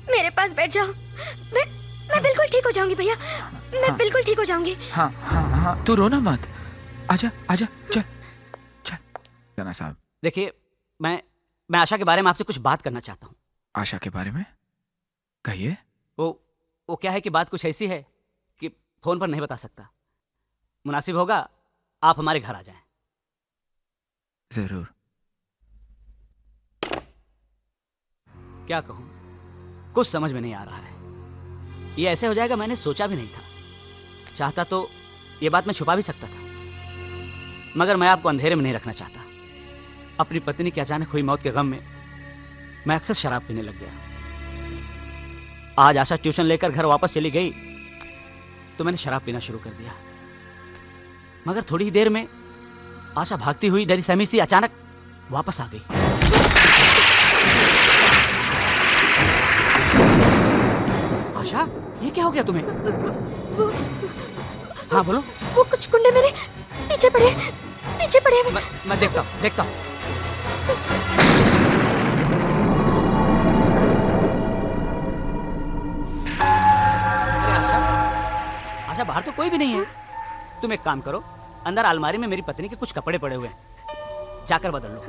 मेरे पास बैठ जाओ। मैं बिल्कुल ठीक हो जाऊंगी भैया, मैं बिल्कुल ठीक हो जाऊंगी। हाँ हाँ हाँ, तू रोना मत। आजा आजा, चल चल। जाना साहब, देखिए मैं आशा के बारे में आपसे कुछ बात करना चाहता हूँ। आशा के बारे में कहिए। वो क्या है कि बात कुछ ऐसी है कि फोन पर नहीं बता सकता। मुनासिब होगा आप हमारे घर आ जाएं। जरूर। क्या कहूं, कुछ समझ में नहीं आ रहा है। ये ऐसे हो जाएगा मैंने सोचा भी नहीं था। चाहता तो ये बात मैं छुपा भी सकता था, मगर मैं आपको अंधेरे में नहीं रखना चाहता। अपनी पत्नी की अचानक हुई मौत के गम में मैं अक्सर शराब पीने लग गया। आज आशा ट्यूशन लेकर घर वापस चली गई तो मैंने शराब पीना शुरू कर दिया, मगर थोड़ी ही देर में आशा भागती हुई डरी सहमी सी अचानक वापस आ गई। आशा, ये क्या हो गया तुम्हें? हाँ बोलो। वो कुछ गुंडे मेरे पीछे पड़े मैं देखता हूँ। आशा, बाहर तो कोई भी नहीं है। तुम एक काम करो, अंदर अलमारी में मेरी पत्नी के कुछ कपड़े पड़े हुए हैं, जाकर बदल लो।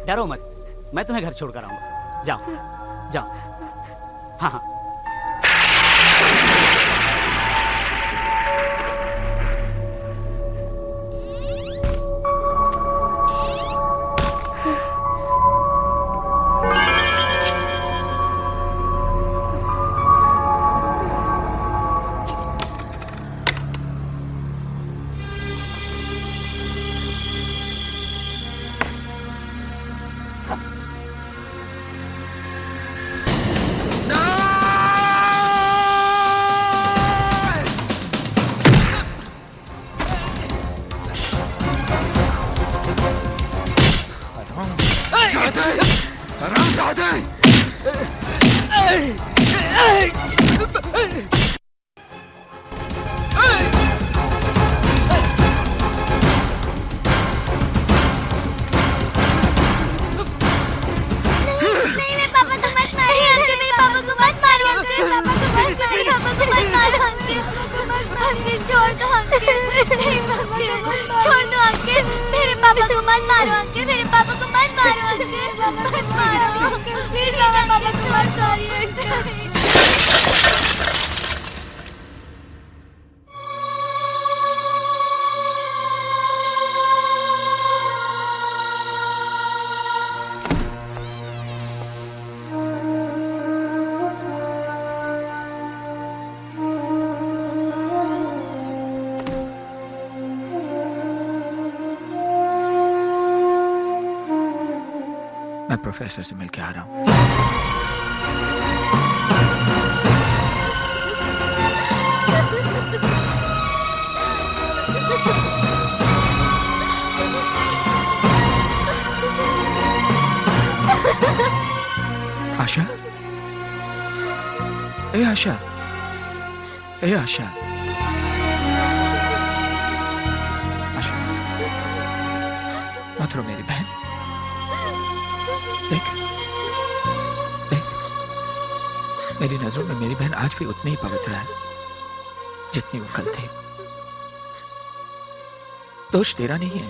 डरो मत, मैं तुम्हें घर छोड़कर आऊंगा। जाओ जाओ। हाँ हाँ। मैं प्रोफेसर से मिलके आ रहा हूँ। आशा, ए आशा, ए आशा, आशा मत रो मेरी बहन। देख मेरी नजरों में मेरी बहन आज भी उतनी ही पवित्र है जितनी वो कल थी। दोष तेरा नहीं है,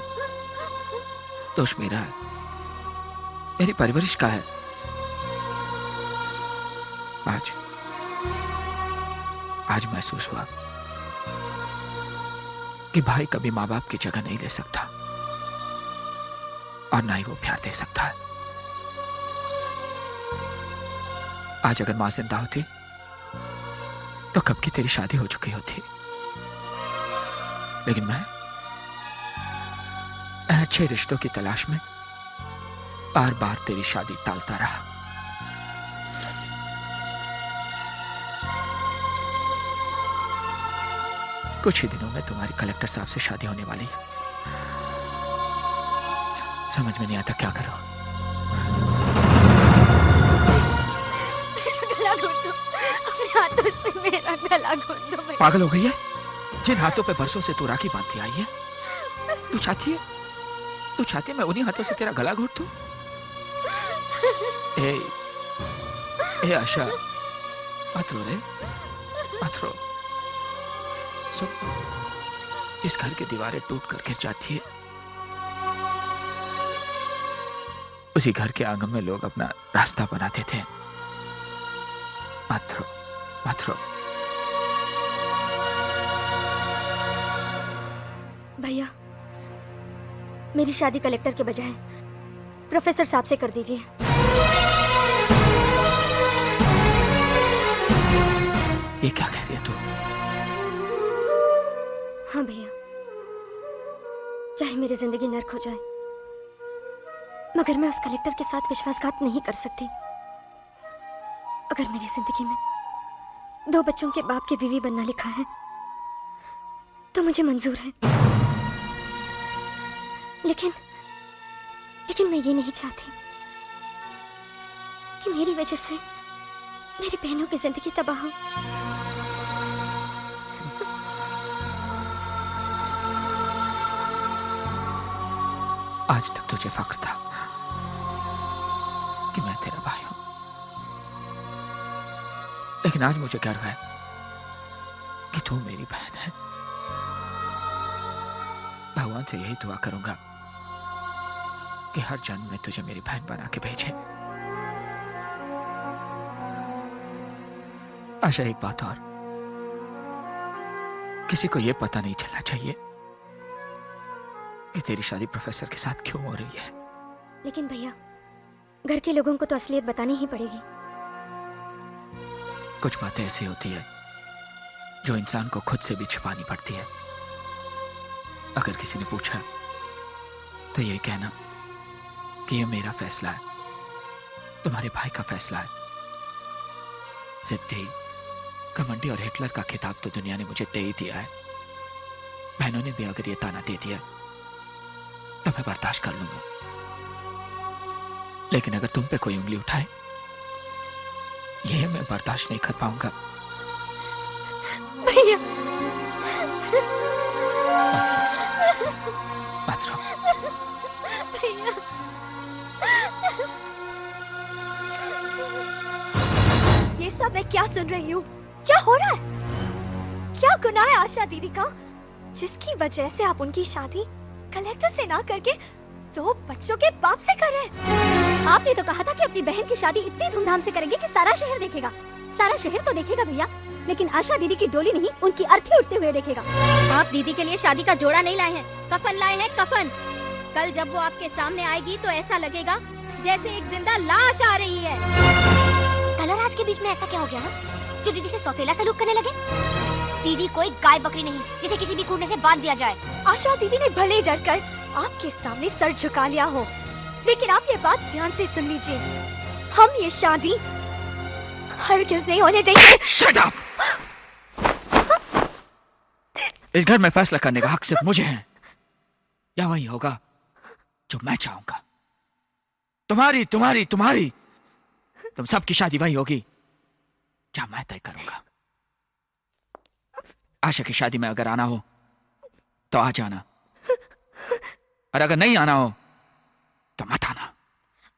दोष मेरा है, मेरी परवरिश का है। आज महसूस हुआ कि भाई कभी मां बाप की जगह नहीं ले सकता और ना ही वो प्यार दे सकता है। आज अगर मां जिंदा होती तो कब की तेरी शादी हो चुकी होती। लेकिन मैं अच्छे रिश्तों की तलाश में बार बार तेरी शादी टालता रहा। कुछ ही दिनों में तुम्हारी कलेक्टर साहब से शादी होने वाली है। समझ में नहीं आता क्या करो। गला घोट दो, अपने हाथों से मेरा गला घोट दो भैया। पागल हो गई है? जिन हाथों पे बरसों से तू राखी बांधती आई है, तू चाहती है मैं उन्हीं हाथों से तेरा गला घोट दूं? ए आशा, मत रो रे, मत रो। सुन, इस घर की दीवारें टूट कर गिर जाती है, उसी घर के आंगन में लोग अपना रास्ता बनाते थे। मत रो, मत रो। भैया, मेरी शादी कलेक्टर के बजाय प्रोफेसर साहब से कर दीजिए। ये क्या कह रही है तू? हाँ भैया, चाहे मेरी जिंदगी नर्क हो जाए, मगर मैं उस कलेक्टर के साथ विश्वासघात नहीं कर सकती। अगर मेरी जिंदगी में 2 बच्चों के बाप की बीवी बनना लिखा है तो मुझे मंजूर है। लेकिन मैं ये नहीं चाहती कि मेरी वजह से मेरी बहनों की जिंदगी तबाह हो। आज तक तुझे फख्र था कि मैं तेरा भाई हूं, लेकिन आज मुझे गर्व है कि तू मेरी बहन है। भगवान से यही दुआ करूंगा कि हर जन्म में तुझे मेरी बहन बना के भेजे। आशा, एक बात और, किसी को यह पता नहीं चलना चाहिए कि तेरी शादी प्रोफेसर के साथ क्यों हो रही है। लेकिन भैया, घर के लोगों को तो असलियत बतानी ही पड़ेगी। कुछ बातें ऐसी होती है जो इंसान को खुद से भी छिपानी पड़ती है। अगर किसी ने पूछा तो ये कहना कि ये मेरा फैसला है, तुम्हारे भाई का फैसला है। जिद्दी, घमंडी और हिटलर का खिताब तो दुनिया ने मुझे दे ही दिया है। बहनों ने भी अगर ये ताना दे दिया तो मैं बर्दाश्त कर लूंगा, लेकिन अगर तुम पे कोई उंगली उठाए, ये मैं बर्दाश्त नहीं कर पाऊंगा। भैया, मत रो। भैया, ये सब मैं क्या सुन रही हूँ? क्या हो रहा है? क्या गुनाह है आशा दीदी का, जिसकी वजह से आप उनकी शादी कलेक्टर से ना करके 2 बच्चों के बाप से कर रहे हैं? आपने तो कहा था कि अपनी बहन की शादी इतनी धूमधाम से करेंगे कि सारा शहर देखेगा। सारा शहर तो देखेगा भैया, लेकिन आशा दीदी की डोली नहीं, उनकी अर्थी उठते हुए देखेगा। आप दीदी के लिए शादी का जोड़ा नहीं लाए हैं, कफन लाए हैं, कफन। कल जब वो आपके सामने आएगी तो ऐसा लगेगा जैसे एक जिंदा लाश आ रही है। कल और आज के बीच में ऐसा क्या हो गया जो दीदी से सौतेला सलूक करने लगे? दीदी कोई गाय बकरी नहीं जिसे किसी भी कूड़ने से बांध दिया जाए। आशा दीदी ने भले डरकर आपके सामने सर झुका लिया हो, लेकिन आप ये बात ध्यान से सुन लीजिए, हम ये शादी हरगिज़ नहीं होने देंगे। Shut up! इस घर में फैसला करने का हक सिर्फ मुझे है, या वही होगा जो मैं चाहूंगा। तुम्हारी तुम्हारी तुम्हारी तुम सबकी शादी वही होगी जहां मैं तय करूंगा। आशा की शादी में अगर आना हो तो आ जाना, और अगर नहीं आना हो तो मत आना।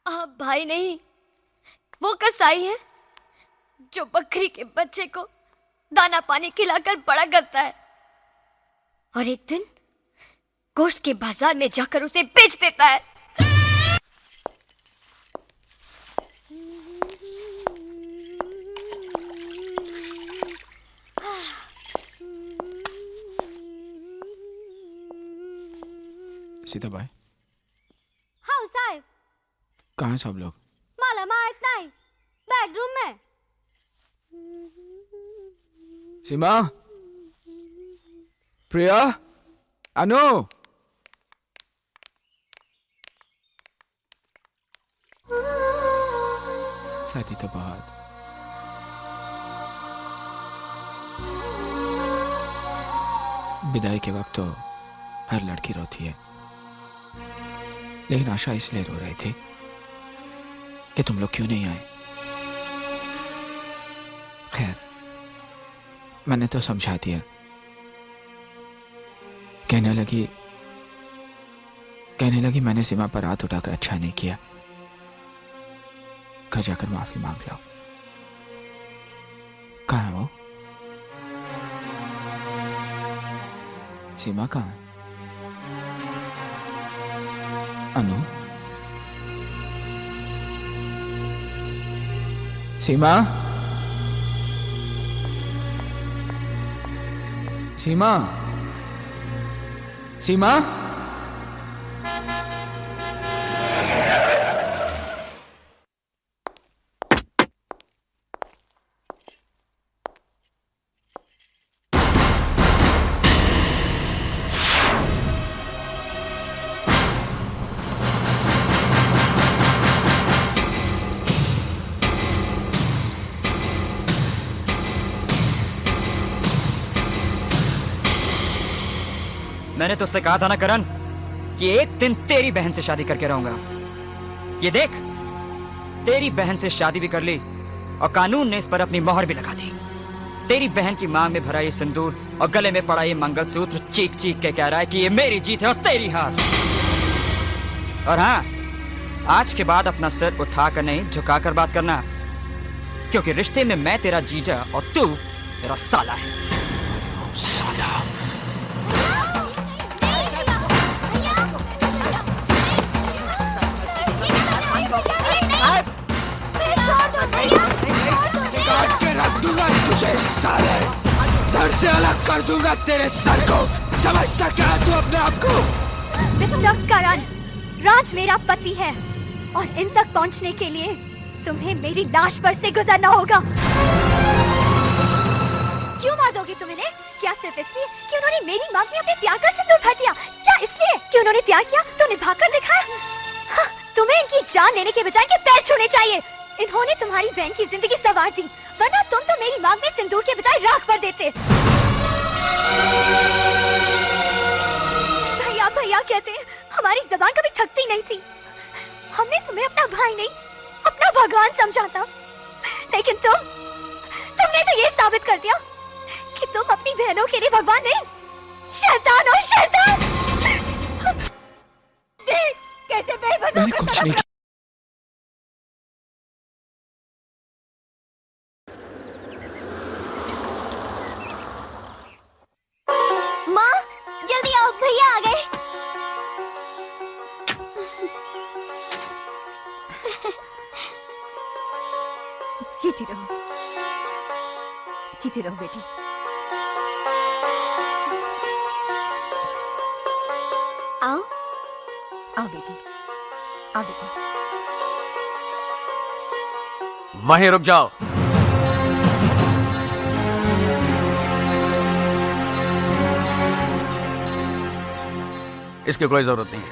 आप भाई नहीं, वो कसाई है जो बकरी के बच्चे को दाना पानी खिलाकर बड़ा करता है और एक दिन गोश्त के बाजार में जाकर उसे बेच देता है। सीता भाई, हाँ साहब, कहाँ हैं सब लोग? माला माँ इतना ही बेडरूम में। सीमा, प्रिया, अनु। शादी तो बहुत, विदाई के वक्त तो हर लड़की रोती है, लेकिन आशा इसलिए रो रही थी कि तुम लोग क्यों नहीं आए। खैर, मैंने तो समझा दिया। कहने लगी मैंने सीमा पर हाथ उठाकर अच्छा नहीं किया, घर जाकर माफी मांग लो। कहाँ है वो? सीमा कहाँ है? अनु, सीमा, सीमा, सीमा। मैंने तुझसे कहा था ना करण कि एक दिन तेरी बहन से शादी करके रहूंगा। ये देख, तेरी बहन से शादी भी कर ली और कानून ने इस पर अपनी मोहर भी लगा दी। तेरी बहन की मांग में भरा ये सिंदूर और गले में पड़ा ये मंगलसूत्र चीख चीख के कह रहा है कि ये मेरी जीत है और तेरी हार। और हाँ, आज के बाद अपना सिर उठाकर नहीं झुकाकर बात करना, क्योंकि रिश्ते में मैं तेरा जीजा और तू तेरा साला है। साला। तुझे साले धड़ से अलग कर दूंगा तेरे सर को। समझता क्या तू अपने आप को? मिस्टर करण, राज मेरा पति है और इन तक पहुंचने के लिए तुम्हें मेरी लाश पर से गुजरना होगा। क्यों मार दोगे तुम इन्हें? क्या सिर्फ इसलिए कि उन्होंने मेरी मांग में अपने प्यार का सिंदूर भर दिया? क्या इसलिए कि उन्होंने प्यार किया तो निभाकर दिखाया? हाँ, तुम्हें इनकी जान लेने के बजाय इनके पैर छूने चाहिए। इन्होंने तुम्हारी बहन की जिंदगी संवार दी, वरना तुम तो मेरी मांग में सिंदूर के बजाय राख भर देते। भैया भैया कहते हैं, हमारी जबान कभी थकती नहीं थी। हमने तुम्हें अपना भाई नहीं, अपना भगवान समझा था, लेकिन तुमने तो ये साबित कर दिया कि तुम अपनी बहनों के लिए भगवान नहीं, शैतान हो शैतान। देख कैसे बेबसों को तड़प। माँ, जल्दी आओ, भैया आ गए। जीती रहो, जीती रहो बेटी। आओ आओ बेटी, आओ बेटी। वहीं रुक जाओ। इसकी कोई जरूरत नहीं है।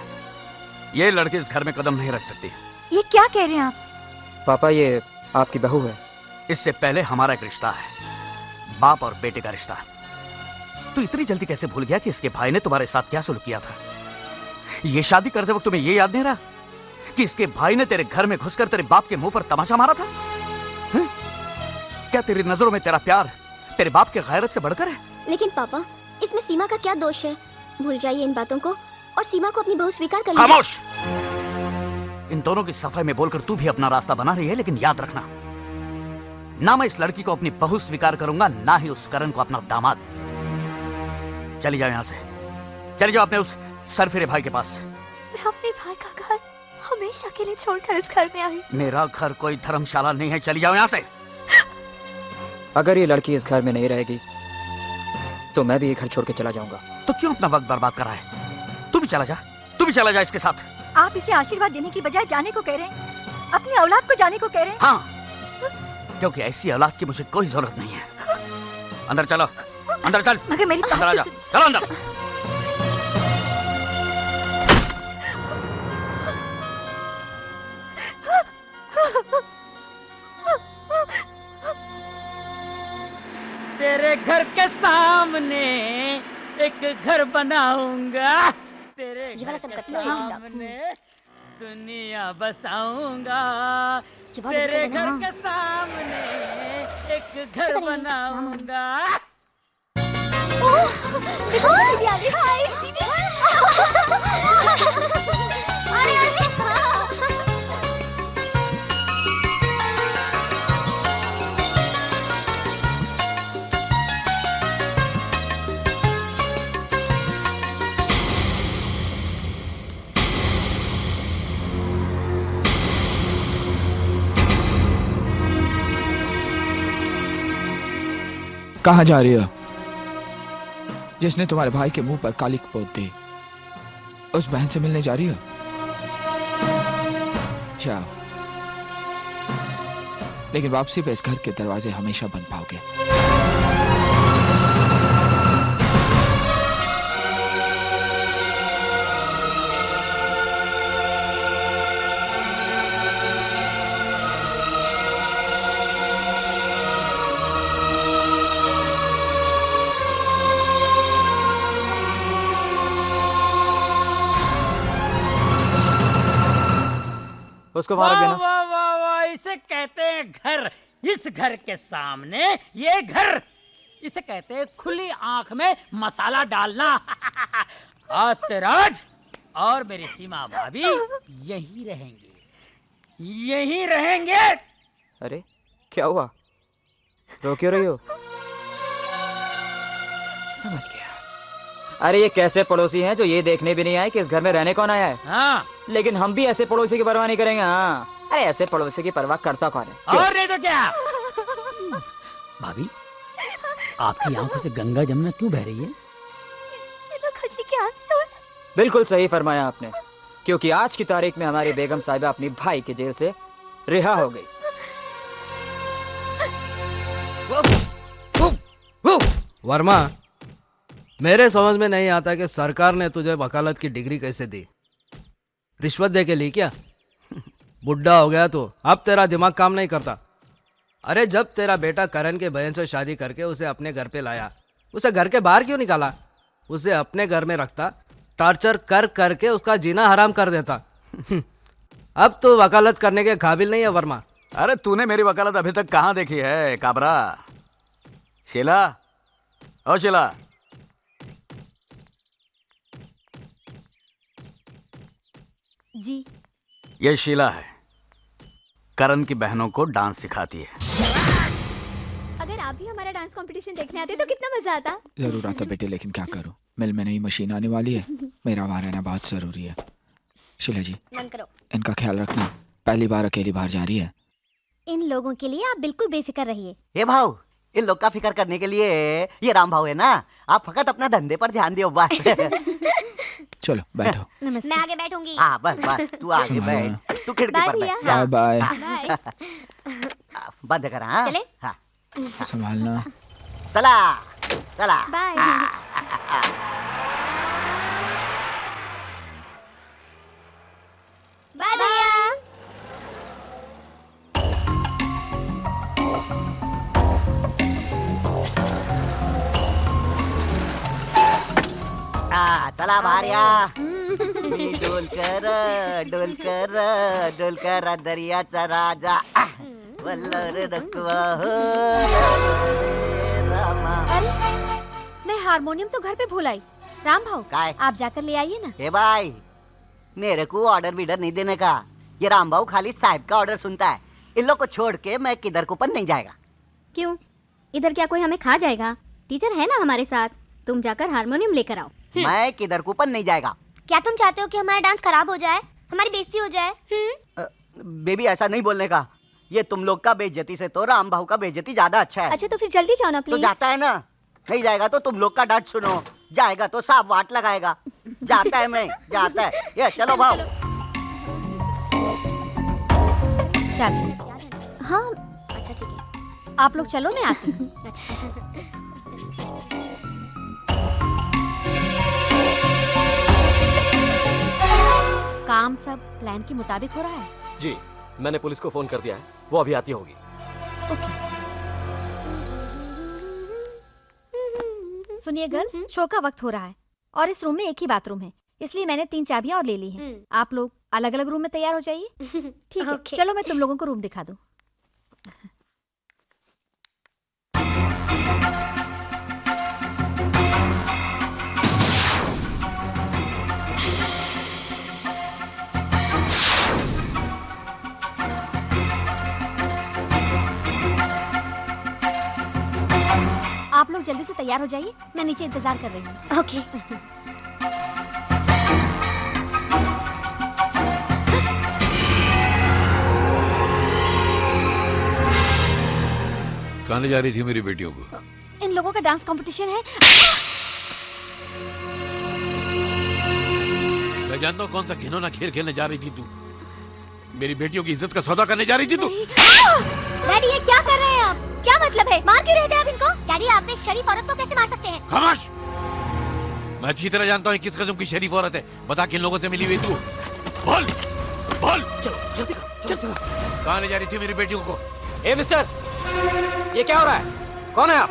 ये लड़की इस घर में कदम नहीं रख सकती। ये क्या कह रहे हैं आप? पापा, ये आपकी बहू है। इससे पहले हमारा एक रिश्ता है, बाप और बेटे का रिश्ता। तू इतनी जल्दी कैसे भूल गया कि इसके भाई ने तुम्हारे साथ क्या सुलूक किया था? ये शादी करते वक्त तुम्हें ये याद नहीं रहा कि इसके भाई ने तेरे घर में घुसकर तेरे बाप के मुंह पर तमाचा मारा था? है? क्या तेरी नजरों में तेरा प्यार तेरे बाप के गैरत से बढ़कर है? लेकिन पापा, इसमें सीमा का क्या दोष है? भूल जाइए इन बातों को और सीमा को अपनी बहू स्वीकार कर लीजिए। खामोश! इन दोनों की सफाई में बोलकर तू भी अपना रास्ता बना रही है, लेकिन याद रखना, ना मैं इस लड़की को अपनी बहू स्वीकार करूंगा, ना ही उस करण को अपना दामाद। चली जाओ यहां से, चली जाओ अपने उस सरफिरे भाई के पास। मैं अपने भाई का घर हमेशा के लिए छोड़कर इस घर में आई। मेरा घर कोई धर्मशाला नहीं है, चली जाओ यहां से। अगर ये लड़की इस घर में नहीं रहेगी तो मैं भी ये घर छोड़ के चला जाऊंगा। तो क्यों अपना वक्त बर्बाद कर रहा है? तू भी चला जा, तू भी चला जा इसके साथ। आप इसे आशीर्वाद देने की बजाय जाने को कह रहे हैं, अपनी औलाद को जाने को कह रहे हैं। हाँ, क्योंकि ऐसी औलाद की मुझे कोई जरूरत नहीं है। अंदर चलो, अंदर चल। मगर मेरी अंदर आ जा, चलो अंदर। तेरे घर के सामने एक घर बनाऊंगा, तेरे घर के सामने दुनिया बसाऊंगा, तेरे घर के सामने एक घर बनाऊंगा। कहाँ जा रही हो? जिसने तुम्हारे भाई के मुंह पर काली पोत दी, उस बहन से मिलने जा रही हो? जाओ, लेकिन वापसी पे इस घर के दरवाजे हमेशा बंद पाओगे। उसको वहां रख देना। वाह वाह वाह, इसे कहते हैं घर। इस घर के सामने ये घर, इसे कहते हैं खुली आंख में मसाला डालना। आज से राज और मेरी सीमा भाभी यही रहेंगे, यही रहेंगे। अरे क्या हुआ, रो क्यों रही हो? समझ गया। अरे ये कैसे पड़ोसी हैं जो ये देखने भी नहीं आए कि इस घर में रहने कौन आया है। हाँ। लेकिन हम भी ऐसे पड़ोसी की परवाह नहीं करेंगे। हाँ, अरे ऐसे पड़ोसी की परवाह करता कौन है? और नहीं तो क्या। भाभी, आपकी आंखों से गंगा जमुना क्यों बह रही है? ये तो खुशी के आंसू हैं। बिल्कुल सही फरमाया आपने, क्योंकि आज की तारीख में हमारी बेगम साहिबा अपनी भाई की जेल से रिहा हो गई। वर्मा, मेरे समझ में नहीं आता कि सरकार ने तुझे वकालत की डिग्री कैसे दी। रिश्वत दे के ली क्या? बुढ़ा हो गया तो अब तेरा दिमाग काम नहीं करता। अरे जब तेरा बेटा करण के बहन से शादी करके उसे अपने घर पे लाया, उसे घर के बाहर क्यों निकाला? उसे अपने घर में रखता, टॉर्चर कर करके उसका जीना हराम कर देता। अब तो वकालत करने के काबिल नहीं है वर्मा। अरे तूने मेरी वकालत अभी तक कहां देखी है काबरा? शीला, ओ शीला, जी। ये शीला है, करण की बहनों को डांस सिखाती है। अगर आप भी हमारा डांस कंपटीशन देखने आते तो कितना मजा आता। जरूर आता बेटे, लेकिन क्या करूं, मिल में नई मशीन आने वाली है, मेरा वहां रहना बहुत जरूरी है। शीला जी, बंद करो। इनका ख्याल रखना, पहली बार अकेली बाहर जा रही है। इन लोगों के लिए आप बिल्कुल बेफिक्र रहिए। हे भाव, इन लोग का फिक्र करने के लिए ये राम भाव है ना, आप फकत अपना धंधे पर ध्यान दियो बस। चलो बैठो। मैं आगे बैठूंगी। हाँ बस बस, तू आगे बैठ, तू खिड़की पर बैठ। Bye bye. बंद कर। हाँ चले? हाँ। संभालना। चला चला। बाय। बाय भैया। चला भार्या। डोलकर दर्याचा राजा वल्लर रखवा हो रामा। मैं हारमोनियम तो घर पे भूल आई। राम भाऊ, काय? आप जाकर ले आइए ना। हे भाई, मेरे को ऑर्डर बीडर नहीं देने का। ये राम भाऊ खाली साहब का ऑर्डर सुनता है। इन लोग को छोड़ के मैं किधर को पर नहीं जाएगा। क्यों? इधर क्या कोई हमें खा जाएगा? टीचर है ना हमारे साथ, तुम जाकर हारमोनियम लेकर आओ। मैं किधर को पर नहीं जाएगा। क्या तुम चाहते हो कि हमारा डांस खराब हो जाए, हमारी बेइज्जती हो जाए? बेबी ऐसा नहीं बोलने का। ये तुम लोग का बेइज्जती से तो राम भाऊ का बेइज्जती ज्यादा अच्छा है। अच्छा तो फिर जल्दी जाओ ना तो प्लीज। जाता है ना, नहीं जाएगा तो तुम लोग का डांट सुनो, जाएगा तो साफ वाट लगाएगा। जाता है मैं, जाता है। ये चलो भाऊ। हाँ अच्छा ठीक है। आप लोग चलो, मैं आती हूँ। काम सब प्लान के मुताबिक हो रहा है? जी, मैंने पुलिस को फोन कर दिया है, वो अभी आती होगी। सुनिए गर्ल्स, शो का वक्त हो रहा है और इस रूम में एक ही बाथरूम है, इसलिए मैंने 3 चाबियां और ले ली हैं। आप लोग अलग अलग रूम में तैयार हो जाइए। ठीक है, चलो मैं तुम लोगों को रूम दिखा दूं। आप लोग जल्दी से तैयार हो जाइए, मैं नीचे इंतजार कर रही हूँ। ओके। कहाँ ले जा रही थी मेरी बेटियों को? इन लोगों का डांस कंपटीशन है। मैं जानता हूँ कौन सा घिनौना खेल खेलने जा रही थी तू। मेरी बेटियों की इज्जत का सौदा करने जा रही थी तू। डैडी, ये क्या कर रहे हैं आप? क्या मतलब है? मार क्यों रहे थे आप इनको? डैडी, आप एक शरीफ औरत को कैसे मार सकते हैं? खामोश! मैं अच्छी तरह जानता हूँ किस किस्म की शरीफ औरत है। बता किन लोगों से मिली हुई तू? बोल, बोल। जल्दी चलो। कहाँ ले जा रही थी मेरी बेटियों को? ए मिस्टर, ये क्या हो रहा है? कौन है आप?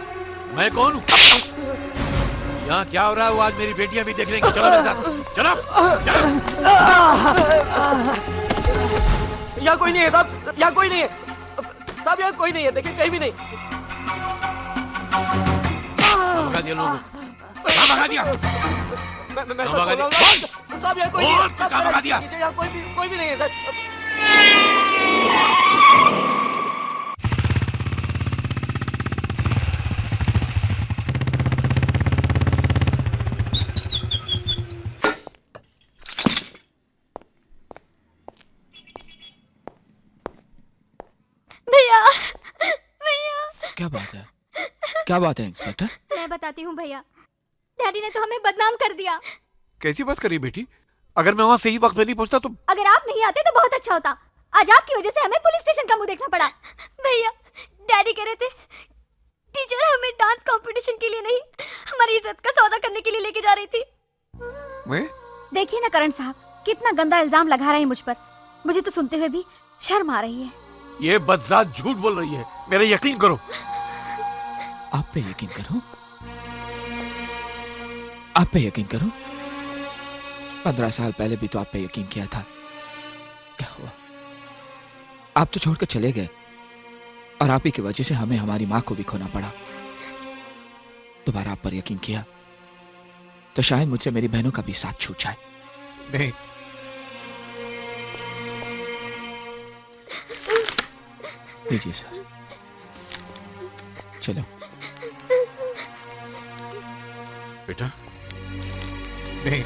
मैं कौन हूँ? यहाँ क्या हो रहा है वो आज मेरी बेटियां भी देख लेंगी। चलो मेरे साथ, चलो, चलो। यहाँ कोई नहीं है साहब, यहाँ कोई नहीं है साहब, यहाँ कोई नहीं है, देखिए कहीं भी नहीं। भगा दिया लोगों को। भगा दिया। मैं भगा दिया। साहब यहाँ कोई नहीं है। कहाँ भगा दिया? यहाँ कोई भी नहीं है साहब। भैया, भैया। क्या बात है? क्या बात है इंस्पेक्टर? मैं बताती हूँ भैया, डैडी ने तो हमें बदनाम कर दिया। कैसी बात करी बेटी? अगर मैं वहाँ सही वक्त में नहीं पहुँचता तो? अगर आप नहीं आते तो बहुत अच्छा होता। आज आपकी वजह से हमें पुलिस स्टेशन का मुंह देखना पड़ा। भैया, डैडी कह रहे थे टीचर हमें डांस कंपटीशन के लिए नहीं, हमारी इज्जत का सौदा करने के लिए लेके जा रही थी। मैं? देखिए ना करण साहब, कितना गंदा इल्जाम लगा रहे हैं मुझ पर। मुझे तो सुनते हुए भी शर्म आ रही है। ये बदजात झूठ बोल रही है, मेरा यकीन करो। आप पे यकीन करो? आप पे यकीन करो? 15 साल पहले भी तो आप पे यकीन किया था। क्या हुआ? आप तो छोड़कर चले गए और आप ही की वजह से हमें हमारी मां को भी खोना पड़ा। दोबारा आप पर यकीन किया तो शायद मुझसे मेरी बहनों का भी साथ छूट जाए। नहीं, लीजिए सर, चलो। बेटा, नहीं।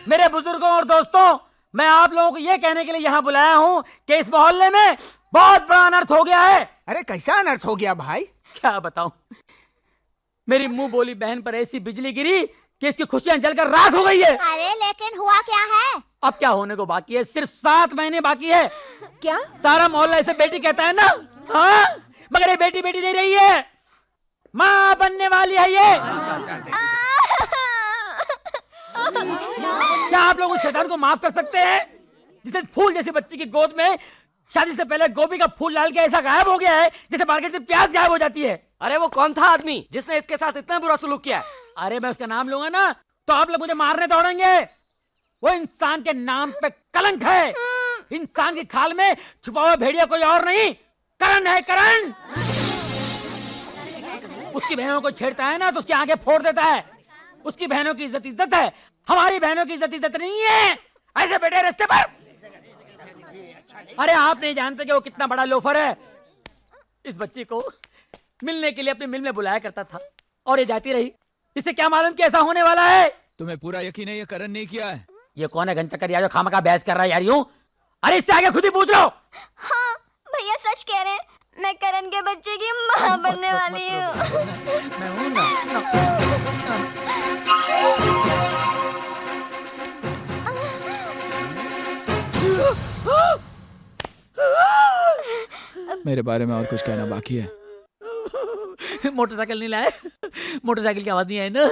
मेरे बुजुर्गों और दोस्तों, मैं आप लोगों को यह कहने के लिए यहाँ बुलाया हूँ कि इस मोहल्ले में बहुत बड़ा अनर्थ हो गया है। अरे कैसा अनर्थ हो गया भाई? क्या बताऊं, मेरी मुंह बोली बहन पर ऐसी बिजली गिरी कि इसकी खुशियां जलकर राख हो गई है। अरे लेकिन हुआ क्या है? अब क्या होने को बाकी है? सिर्फ 7 महीने बाकी है। क्या? सारा मोहल्ला इसे बेटी कहता है ना? हाँ, मगर ये बेटी बेटी नहीं रही है, माँ बनने वाली है ये। क्या आप लोग उस शैतान को माफ कर सकते हैं जिसे फूल जैसी बच्ची की गोद में शादी से पहले गोभी का फूल डाल के ऐसा गायब हो गया है जैसे मार्केट से प्याज गायब हो जाती है? अरे वो कौन था आदमी जिसने इसके साथ इतना बुरा सलूक किया है? अरे मैं उसका नाम लूंगा ना तो आप लोग मुझे मारने दौड़ेंगे। वो इंसान के नाम पे कलंक है। इंसान की खाल में छुपा हुआ भेड़िया कोई और नहीं, करण है, करण। उसकी बहनों को छेड़ता है ना तो उसकी आंखें फोड़ देता है। उसकी बहनों की इज्जत इज्जत है, हमारी बहनों की इज्जत इज्जत नहीं है। ऐसे बैठे रास्ते पर। अरे आप नहीं जानते कि वो कितना बड़ा लोफर है। इस बच्ची को मिलने के लिए अपनी मिल में बुलाया करता था और ये जाती रही। इसे क्या मालूम कि ऐसा होने वाला है? तुम्हें पूरा यकीन है ये करण ने किया है? ये कौन है घंटा जो खामखा बहस कर रहा है यार यूं? अरे इससे आगे खुद ही पूछ लो। हाँ भैया सच कह रहे हैं, मैं करण के बच्चे की माँ बनने वाली हूँ। मैं हूं ना। मेरे बारे में और कुछ कहना बाकी है? मोटरसाइकिल नहीं लाए? मोटरसाइकिल की आवाज नहीं आई ना?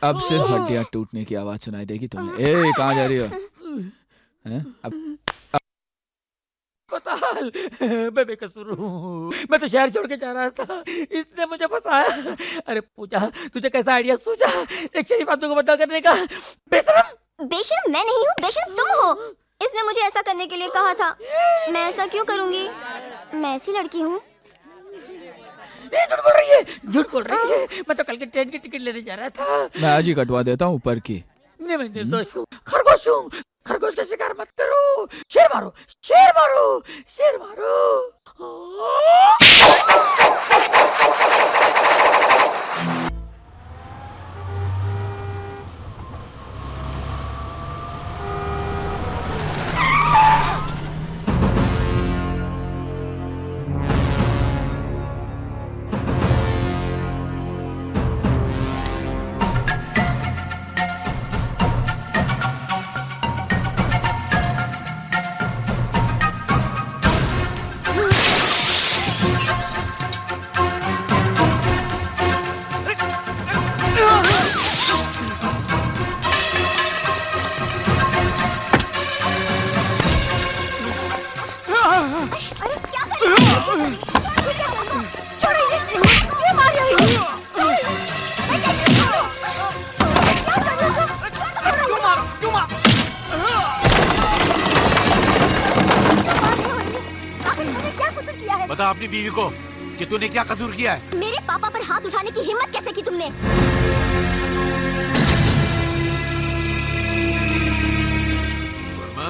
अब सिर्फ हड्डियां टूटने की आवाज सुनाई देगी तुम्हें। ए, कहाँ जा रही हो? हैं? अब बताल, मैं बेकसूर हूँ। मैं तो शहर छोड़ के जा रहा था, इसने मुझे फंसाया। अरे पूजा, तुझे कैसा आइडिया सूझा एक शरीफ आदमी को बदनाम करने का? बेशरम! बेशरम मैं नहीं हूँ, बेशरम तुम हो। इसने मुझे ऐसा करने के लिए कहा था। मैं ऐसा क्यों करूँगी? मैं ऐसी लड़की हूँ। झूठ बोल रही है, झूठ बोल रही है। मैं तो कल के ट्रेन की टिकट लेने जा रहा था। मैं आज ही कटवा देता हूँ ऊपर की। नहीं, मैं निर्दोष हूँ, खरगोश हूँ। खरगोश का शिकार मत करो। शेर मारो, शेर मारो, शेर मारो। बता अपनी बीवी को कि तूने क्या कसूर किया है। मेरे पापा पर हाथ उठाने की हिम्मत कैसे की तुमने? वर्मा,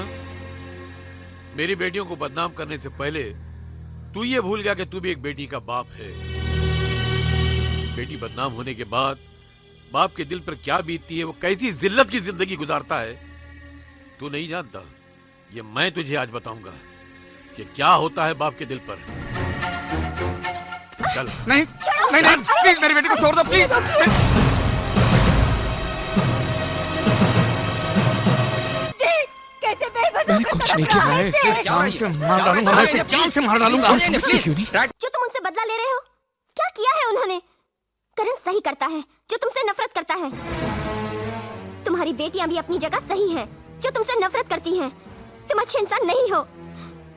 मेरी बेटियों को बदनाम करने से पहले तू ये भूल गया कि तू भी एक बेटी का बाप है। बेटी बदनाम होने के बाद बाप के दिल पर क्या बीतती है, वो कैसी जिल्लत की जिंदगी गुजारता है, तू नहीं जानता। ये मैं तुझे आज बताऊंगा कि क्या होता है बाप के दिल पर। चल। नहीं, नहीं, नहीं, प्लीज मेरी बेटी को छोड़ दो, प्लीज। कैसे बेबस मैंने कुछ नहीं किया है, सिर्फ जान से मार डालूंगा, मैं इसे जान से मार डालूंगा। जो तुम उनसे बदला ले रहे हो, क्या किया है उन्होंने? करण सही करता है जो तुमसे नफरत करता है। तुम्हारी बेटियां भी अपनी जगह सही हैं, जो तुमसे नफरत करती हैं। तुम अच्छे इंसान नहीं हो।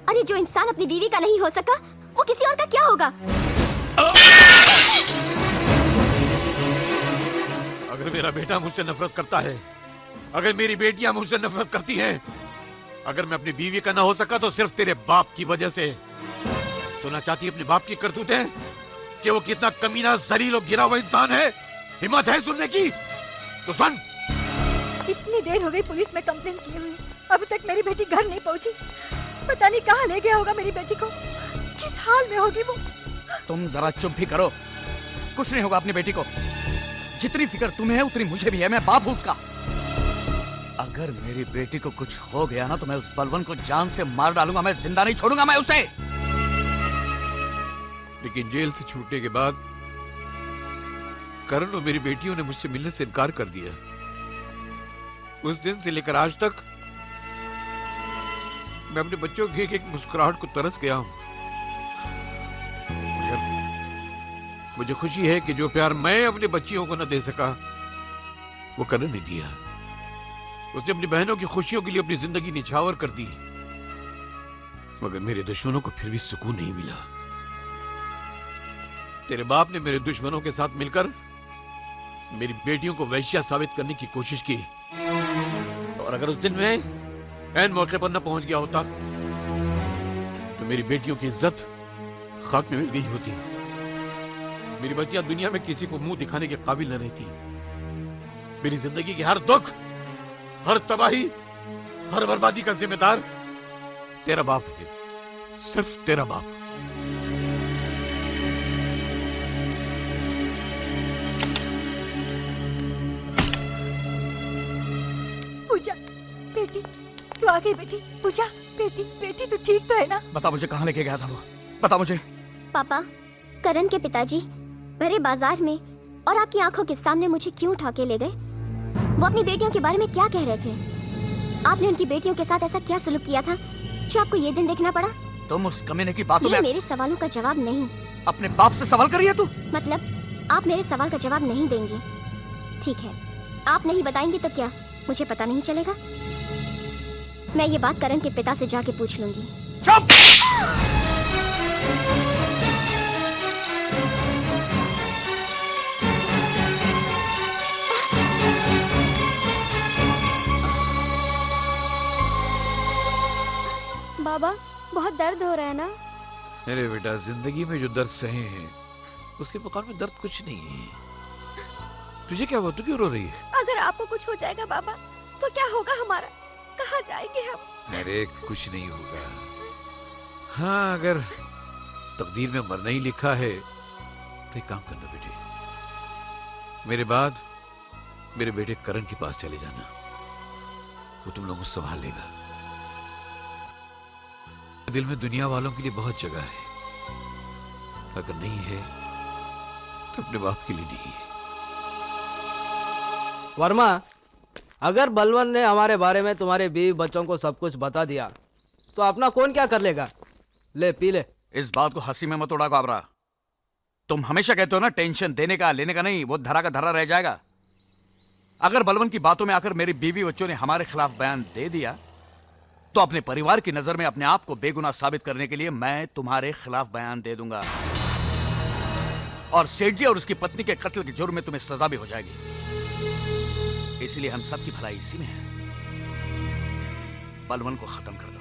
अरे जो इंसान अपनी बीवी का नहीं हो सका, वो किसी और का क्या होगा? अगर मेरा बेटा मुझसे नफरत करता है, अगर मेरी बेटियां मुझसे नफरत करती हैं, अगर मैं अपनी बीवी का ना हो सका तो सिर्फ तेरे बाप की वजह से। सुनना चाहती है अपने बाप की करतूतें कि वो कितना कमीना, जलील और गिरा हुआ इंसान है? हिम्मत है सुनने की? तो सुन। इतनी देर हो गई पुलिस में कंप्लेन किए हुए, अभी तक मेरी बेटी घर नहीं पहुंची। पता नहीं कहाँ ले गया होगा मेरी बेटी को, किस हाल में होगी वो। तुम जरा चुप भी करो, कुछ नहीं होगा अपनी बेटी को। जितनी फिक्र तुम्हें है उतनी मुझे भी है, मैं बाप हूं उसका। अगर मेरी बेटी को कुछ हो गया ना तो मैं उस बलवन को जान से मार डालूंगा, मैं जिंदा नहीं छोड़ूंगा मैं उसे। लेकिन जेल से छूटने के बाद करण और मेरी बेटियों ने मुझसे मिलने से इनकार कर दिया। उस दिन से लेकर आज तक मैं अपने बच्चों की एक मुस्कुराहट को तरस गया हूं। मुझे खुशी है कि जो प्यार मैं अपनी बच्चियों को न दे सका, वो करण ने दिया। उसने अपनी बहनों की खुशियों के लिए अपनी जिंदगी निछावर कर दी, मगर मेरे दुश्मनों को फिर भी सुकून नहीं मिला। तेरे बाप ने मेरे दुश्मनों के साथ मिलकर मेरी बेटियों को वैश्या साबित करने की कोशिश की, और अगर उस दिन में ऐन मौके पर न पहुंच गया होता तो मेरी बेटियों की इज्जत खाक में मिल गई होती। मेरी बच्चियां दुनिया में किसी को मुंह दिखाने के काबिल न रहती। मेरी जिंदगी के हर दुख, हर तबाही, हर बर्बादी का जिम्मेदार तेरा बाप है, सिर्फ तेरा बाप। पूजा बेटी, तू आ गई बेटी। पूजा बेटी, बेटी तू ठीक तो है ना? बता मुझे कहाँ लेके गया था वो, बता मुझे। पापा, करण के पिताजी भरे बाजार में और आपकी आंखों के सामने मुझे क्यों उठा के ले गए? वो अपनी बेटियों के बारे में क्या कह रहे थे? आपने उनकी बेटियों के साथ ऐसा क्या सुलूक किया था जो आपको ये दिन देखना पड़ा? तुम उस कमीने की बातों में मेरे सवालों का जवाब नहीं। अपने बाप से सवाल करिए तू। मतलब आप मेरे सवाल का जवाब नहीं देंगे? ठीक है, आप नहीं बताएंगे तो क्या मुझे पता नहीं चलेगा? मैं ये बात करण के पिता से जाके पूछ लूंगी। चुप! बाबा, बहुत दर्द हो रहा है ना? मेरे बेटा, जिंदगी में जो दर्द सहे हैं उसके मुकाबले में दर्द कुछ नहीं है। तुझे क्या हुआ? तू क्यों रो रही है? अगर आपको कुछ हो जाएगा बाबा तो क्या होगा हमारा? कहाँ जाएंगे हम? अरे कुछ नहीं होगा। हाँ, अगर तकदीर में मरना ही लिखा है तो एक काम करना बेटे, मेरे बाद मेरे बेटे करण के पास चले जाना, वो तुम लोगों को संभाल लेगा। दिल में दुनिया वालों के लिए बहुत जगह है, अगर नहीं है तो अपने बाप के लिए नहीं है। वर्मा, अगर बलवंत ने हमारे बारे में तुम्हारे बीवी बच्चों को सब कुछ बता दिया तो अपना कौन क्या कर लेगा? ले पी ले। इस बात को हंसी में मत उड़ा काबरा। तुम हमेशा कहते हो ना, टेंशन देने का लेने का नहीं, वो धरा का धरा रह जाएगा। अगर बलवंत की बातों में आकर मेरी बीवी बच्चों ने हमारे खिलाफ बयान दे दिया तो अपने परिवार की नजर में अपने आप को बेगुनाह साबित करने के लिए मैं तुम्हारे खिलाफ बयान दे दूंगा, और सेठ जी और उसकी पत्नी के कत्ल के जुर्म में तुम्हें सजा भी हो जाएगी। इसलिए हम सबकी भलाई इसी में है, बलवंत को खत्म कर दो।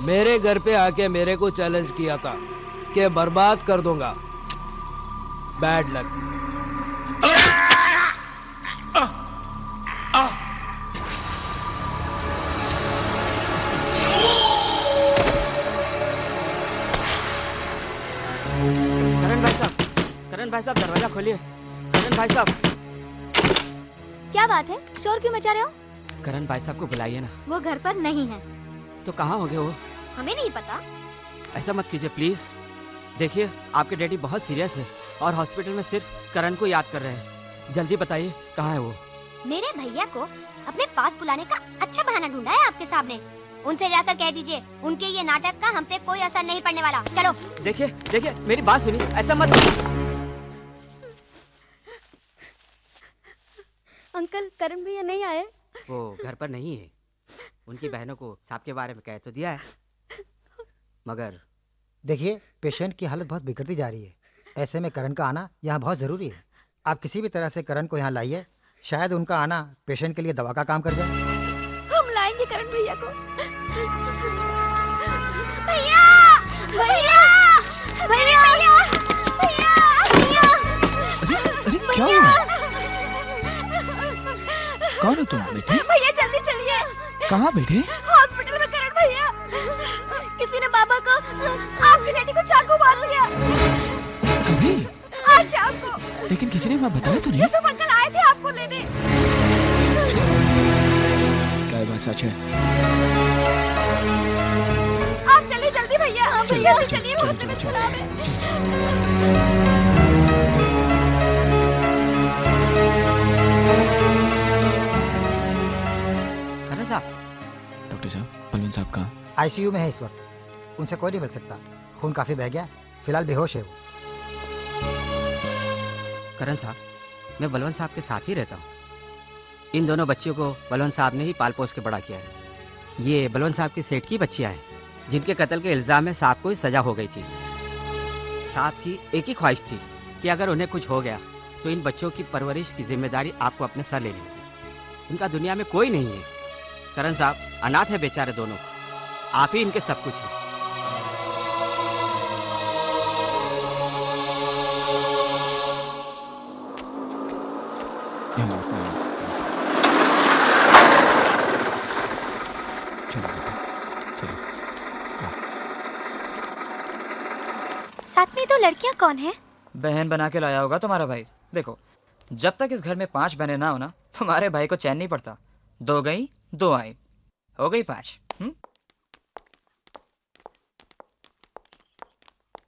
मेरे घर पे आके मेरे को चैलेंज किया था कि बर्बाद कर दूंगा। Bad luck. करण भाई साहब दरवाजा खोलिए। करण भाई साहब। क्या बात है, शोर क्यों मचा रहे हो? करण भाई साहब को बुलाइए ना। वो घर पर नहीं है। तो कहाँ हो गए वो? हमें नहीं पता। ऐसा मत कीजिए प्लीज। देखिए, आपके डैडी बहुत सीरियस है और हॉस्पिटल में सिर्फ करण को याद कर रहे हैं। जल्दी बताइए कहाँ है वो? मेरे भैया को अपने पास बुलाने का अच्छा बहाना ढूंढा है आपके सामने। उनसे जाकर कह दीजिए उनके ये नाटक का हम पे कोई असर नहीं पड़ने वाला। चलो। देखिए देखिए, मेरी बात सुनिए, ऐसा मत। अंकल, करण भैया नहीं आए? वो घर पर नहीं है। उनकी बहनों को सांप के बारे में कह तो दिया है, मगर देखिए, पेशेंट की हालत बहुत बिगड़ती जा रही है। ऐसे में करण का आना यहाँ बहुत जरूरी है। आप किसी भी तरह से करण को यहाँ लाइए, शायद उनका आना पेशेंट के लिए दवा का काम कर जाए। हम लाएंगे करण भैया को। भैया भैया भैया भैया अरे क्या हुआ? कौन हो तुम बेटे? भैया जल्दी चलिए। कहाँ बेटे? हॉस्पिटल में करण भैया। किसी ने बाबा को, आपकी बेटी को चाकू मार लिया। कभी? आज शाम को। लेकिन किसी ने वहाँ बताया तो नहीं? यूसुफ अंकल आए थे आपको लेने। क्या ये बात सच है? आप चलिए जल्दी भैया। हाँ भैया चलिए, बहुत तबीयत खराब है। करण साहब। डॉक्टर साहब, बलवंत साहब कहाँ? आईसीयू में है इस वक्त। उनसे कोई नहीं मिल सकता, खून काफी बह गया, फिलहाल बेहोश है वो। करण साहब, मैं बलवंत साहब के साथ ही रहता हूँ। इन दोनों बच्चियों को बलवंत साहब ने ही पाल पोस के बड़ा किया है। ये बलवंत साहब के सेठ की बच्चियां हैं, जिनके कत्ल के इल्जाम में साहब को सजा हो गई थी। साहब की एक ही ख्वाहिश थी कि अगर उन्हें कुछ हो गया तो इन बच्चों की परवरिश की जिम्मेदारी आपको अपने सर लेनी होगी। इनका दुनिया में कोई नहीं है। करण साहब, अनाथ है बेचारे दोनों, आप ही इनके सब कुछ हैं। साथ में 2 लड़कियां कौन है? बहन बना के लाया होगा तुम्हारा भाई। देखो, जब तक इस घर में 5 बहनें ना हो ना, तुम्हारे भाई को चैन नहीं पड़ता। 2 गई 2 आई, हो गई 5।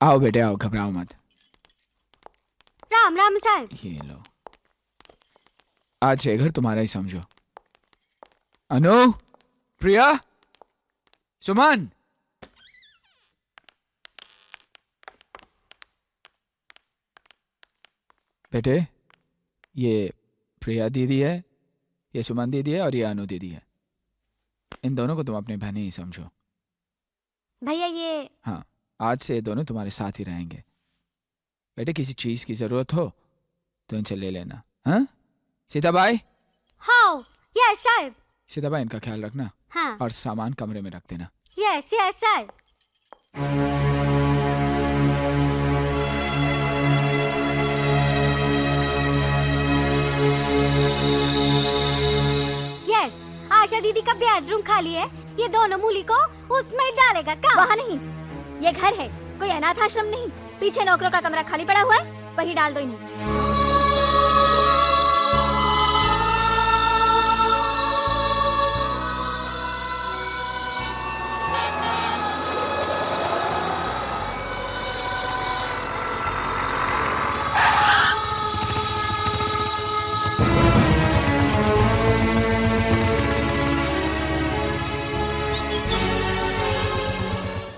आओ बेटे आओ, घबराओ मत। राम राम साहब। ये लो, आज ये घर तुम्हारा ही समझो। अनु, प्रिया, सुमन, बेटे ये प्रिया दीदी है, ये सुमन दीदी है और ये अनु दीदी है। इन दोनों को तुम अपनी बहनें ही समझो। भैया ये हाँ, आज से ये दोनों तुम्हारे साथ ही रहेंगे। बेटे किसी चीज की जरूरत हो तो इनसे ले लेना। हाँ सीताबाई? हाँ यस साहब। सीताबाई इनका ख्याल रखना। हाँ। और सामान कमरे में रख देना। यस यस साहब। यस, आशा दीदी का बेडरूम खाली है, ये दोनों मूली को उसमें डालेगा। क्या? वहाँ नहीं, ये घर है, कोई अनाथ आश्रम नहीं। पीछे नौकरों का कमरा खाली पड़ा हुआ है, वही डाल दो इन्हें।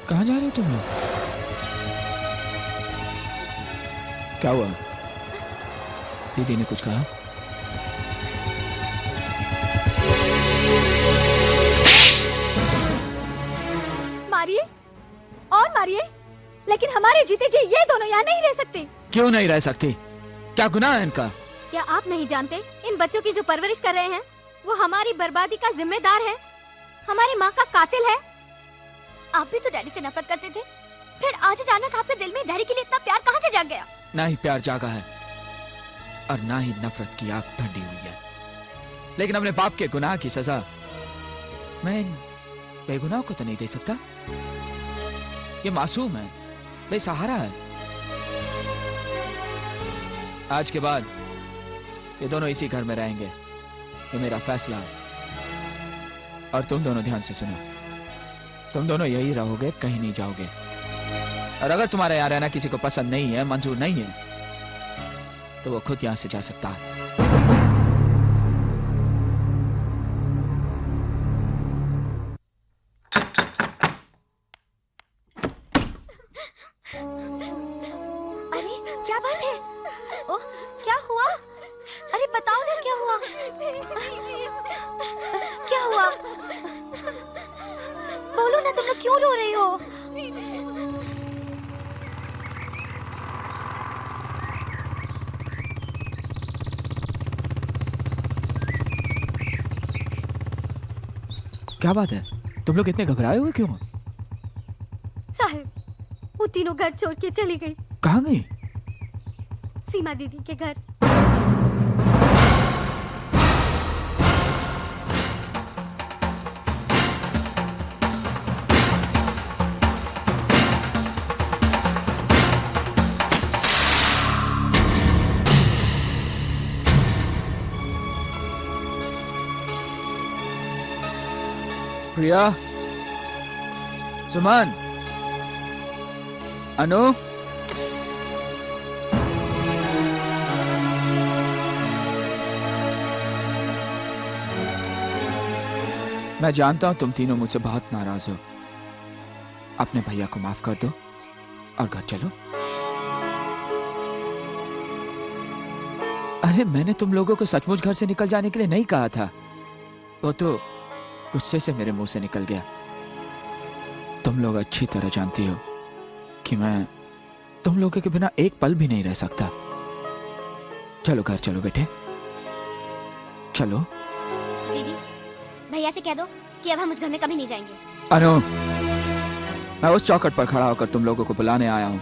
कहाँ जा रहे हो तुम लोग? क्या हुआ? दीदी ने कुछ कहा? मारिए और मारिए, लेकिन हमारे जीते जी ये दोनों यहाँ नहीं रह सकते। क्यों नहीं रह सकती? क्या गुनाह है इनका? क्या आप नहीं जानते, इन बच्चों की जो परवरिश कर रहे हैं वो हमारी बर्बादी का जिम्मेदार है, हमारी माँ का कातिल है। आप भी तो डैडी से नफरत करते थे, फिर आज अचानक आपके दिल में डैडी के लिए इतना प्यार कहाँ से जाग गया? ना ही प्यार जागा है और ना ही नफरत की आग ठंडी हुई है, लेकिन अपने बाप के गुनाह की सजा मैं इन बेगुनाह को तो नहीं दे सकता। ये मासूम है, बेसहारा है। आज के बाद ये दोनों इसी घर में रहेंगे, ये मेरा फैसला है। और तुम दोनों ध्यान से सुनो, तुम दोनों यही रहोगे, कहीं नहीं जाओगे। और अगर तुम्हारा यहाँ रहना किसी को पसंद नहीं है, मंजूर नहीं है, तो वो खुद यहां से जा सकता है। अरे क्या बात है? ओह क्या हुआ? अरे बताओ ना क्या हुआ? क्या हुआ? बोलो ना, तुम लोग क्यों रो रही हो? क्या बात है? तुम लोग इतने घबराए हुए क्यों? साहब, वो तीनों घर छोड़ के चली गई। कहाँ गई? सीमा दीदी के घर। प्रिया, सुमन, अनु, मैं जानता हूं तुम तीनों मुझसे बहुत नाराज हो। अपने भैया को माफ कर दो और घर चलो। अरे मैंने तुम लोगों को सचमुच घर से निकल जाने के लिए नहीं कहा था, वो तो गुस्से से मेरे मुंह से निकल गया। तुम लोग अच्छी तरह जानती हो कि मैं तुम लोगों के बिना एक पल भी नहीं रह सकता। चलो घर चलो बेटे, चलो। दीदी, भैया से कह दो कि अब हम उस घर में कभी नहीं जाएंगे। अनु, मैं उस चौखट पर खड़ा होकर तुम लोगों को बुलाने आया हूँ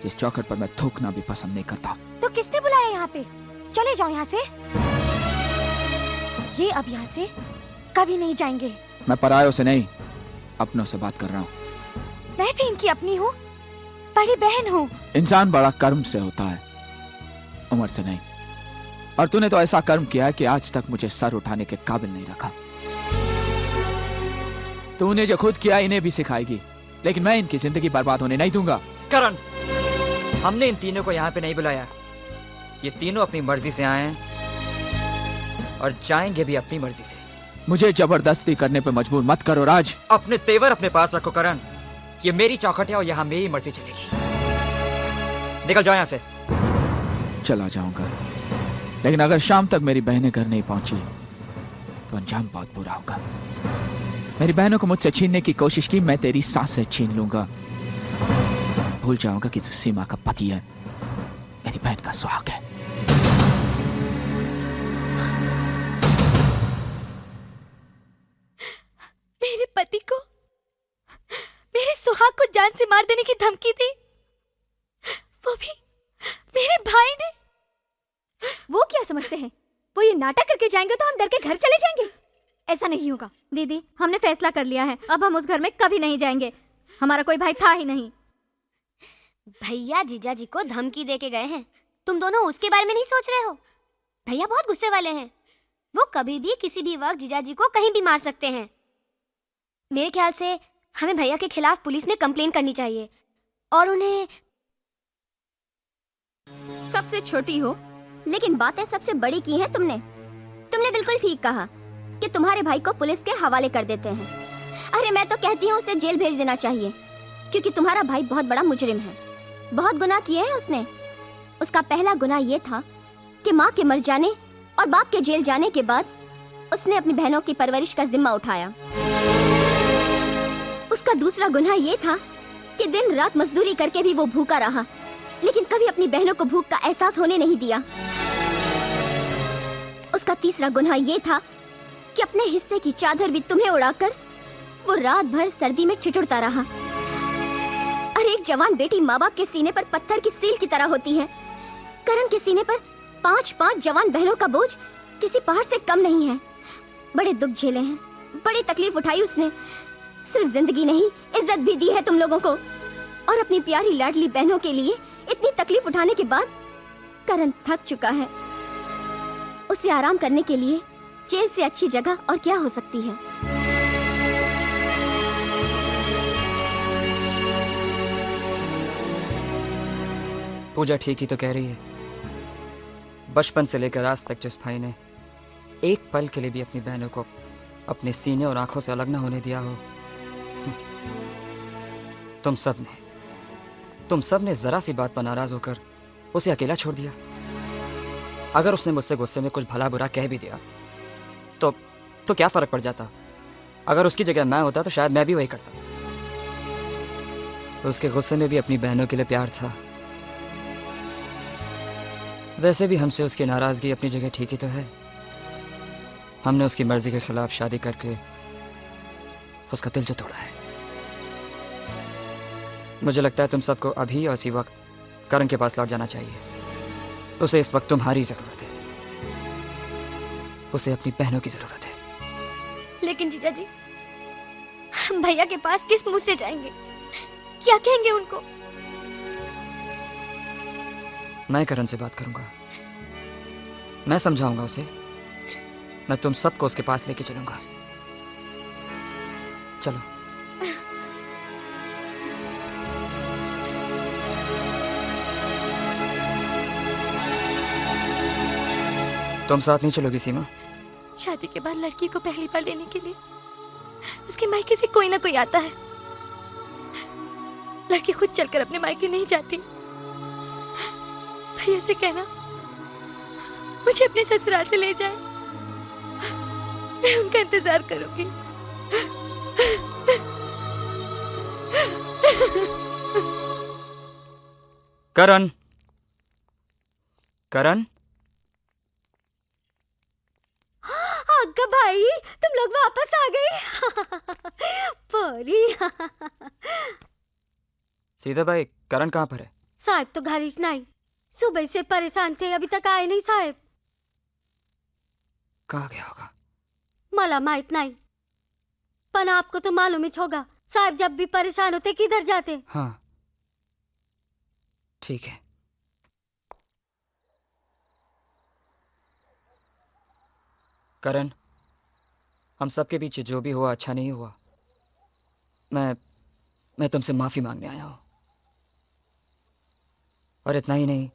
जिस चौखट पर मैं थूकना भी पसंद नहीं करता। तो किसने बुलाया यहाँ पे? चले जाओ यहाँ से। ये अब यहाँ से कभी नहीं जाएंगे। मैं परायों से नहीं, अपनों से बात कर रहा हूँ। मैं भी इनकी अपनी हूँ, बड़ी बहन हूँ। इंसान बड़ा कर्म से होता है, उम्र से नहीं। और तूने तो ऐसा कर्म किया है कि आज तक मुझे सर उठाने के काबिल नहीं रखा। तूने जो खुद किया इन्हें भी सिखाएगी, लेकिन मैं इनकी जिंदगी बर्बाद होने नहीं दूंगा। करण, हमने इन तीनों को यहाँ पे नहीं बुलाया। ये तीनों अपनी मर्जी से आए हैं और जाएंगे भी अपनी मर्जी से। मुझे जबरदस्ती करने पे मजबूर मत करो राज। अपने तेवर अपने पास रखो करण। ये मेरी चौखट है और यहाँ मेरी मर्जी चलेगी। निकल जाओ यहाँ से। चला जाऊंगा, लेकिन अगर शाम तक मेरी बहनें घर नहीं पहुंची तो अंजाम बहुत बुरा होगा। मेरी बहनों को मुझसे छीनने की कोशिश की, मैं तेरी सांसें छीन लूंगा। भूल जाऊंगा कि तू सीमा का पति है, मेरी बहन का सुहाग है। मेरे पति को, मेरे सुहाग को जान से मार देने की धमकी दी, वो भी मेरे भाई ने। वो क्या समझते हैं? वो ये नाटक करके जाएंगे तो हम डर के घर चले जाएंगे? ऐसा नहीं होगा। दीदी, हमने फैसला कर लिया है, अब हम उस घर में कभी नहीं जाएंगे। हमारा कोई भाई था ही नहीं। भैया जीजा जी को धमकी दे के गए हैं, तुम दोनों उसके बारे में नहीं सोच रहे हो? भैया बहुत गुस्से वाले हैं, वो कभी भी किसी भी वक्त जीजा जी को कहीं भी मार सकते हैं। मेरे ख्याल से हमें भैया के खिलाफ पुलिस में कंप्लेन करनी चाहिए और उन्हें। सबसे छोटी हो, लेकिन बातें सबसे बड़ी की हैं तुमने। तुमने बिल्कुल ठीक कहा कि तुम्हारे भाई को पुलिस के हवाले कर देते हैं। अरे मैं तो कहती हूँ उसे जेल भेज देना चाहिए, क्योंकि तुम्हारा भाई बहुत बड़ा मुजरिम है। बहुत गुनाह किए हैं उसने। उसका पहला गुनाह ये था कि माँ के मर जाने और बाप के जेल जाने के बाद उसने अपनी बहनों की परवरिश का जिम्मा उठाया। उसका दूसरा गुनाह ये था कि दिन रात मजदूरी करके भी वो भूखा रहा, लेकिन कभी अपनी बहनों को भूख का एहसास होने नहीं दिया। उसका तीसरा गुनाह ये था कि अपने हिस्से की चादर भी तुम्हें उड़ाकर वो रात भर सर्दी में ठिठुरता रहा। अरे एक जवान बेटी माँ बाप के सीने पर पत्थर की सील की तरह होती है। करण के सीने पर 5-5 जवान बहनों का बोझ किसी पहाड़ से कम नहीं है। बड़े दुख झेले हैं, बड़ी तकलीफ उठाई उसने। सिर्फ जिंदगी नहीं, इज्जत भी दी है तुम लोगों को। और अपनी प्यारी लाडली बहनों के लिए इतनी तकलीफ उठाने के बाद करण थक चुका है। उसे आराम करने के लिए जेल से अच्छी जगह और क्या हो सकती है। पूजा ठीक ही तो कह रही है। बचपन से लेकर आज तक जिस भाई ने एक पल के लिए भी अपनी बहनों को अपने सीने और आंखों से अलग न होने दिया हो, तुम सब ने जरा सी बात पर नाराज होकर उसे अकेला छोड़ दिया। अगर उसने मुझसे गुस्से में कुछ भला बुरा कह भी दिया तो क्या फर्क पड़ जाता? अगर उसकी जगह मैं होता तो शायद मैं भी वही करता। उसके गुस्से में भी अपनी बहनों के लिए प्यार था। वैसे भी हमसे उसकी नाराजगी अपनी जगह ठीक ही तो है। हमने उसकी मर्जी के खिलाफ शादी करके उसका दिल जो तोड़ा है। मुझे लगता है तुम सबको अभी और इसी वक्त करण के पास लौट जाना चाहिए। उसे इस वक्त तुम्हारी जरूरत है, उसे अपनी बहनों की जरूरत है। लेकिन जीजा जी, हम भैया के पास किस मुंह से जाएंगे? क्या कहेंगे उनको? मैं करण से बात करूंगा, मैं समझाऊंगा उसे। मैं तुम सबको उसके पास लेके चलूंगा। चलो। तुम साथ नहीं चलोगी सीमा? शादी के बाद लड़की को पहली बार लेने के लिए उसके मायके से कोई ना कोई आता है। लड़की खुद चलकर अपने मायके नहीं जाती। भैया से कहना मुझे अपने ससुराल से ले जाए, मैं उनका इंतजार करूंगी। करण, करण, अग्गा भाई, तुम लोग वापस आ गए। परी। सीधा भाई, करण कहाँ पर है? साहब तो घर ही नहीं, सुबह से परेशान थे, अभी तक आए नहीं साहब। कहाँ गया होगा? मला माहित नहीं, पर आपको तो मालूम ही होगा, साहब जब भी परेशान होते किधर जाते। हाँ ठीक है। करण, हम सबके बीच जो भी हुआ अच्छा नहीं हुआ। मैं तुमसे माफी मांगने आया हूं। और इतना ही नहीं,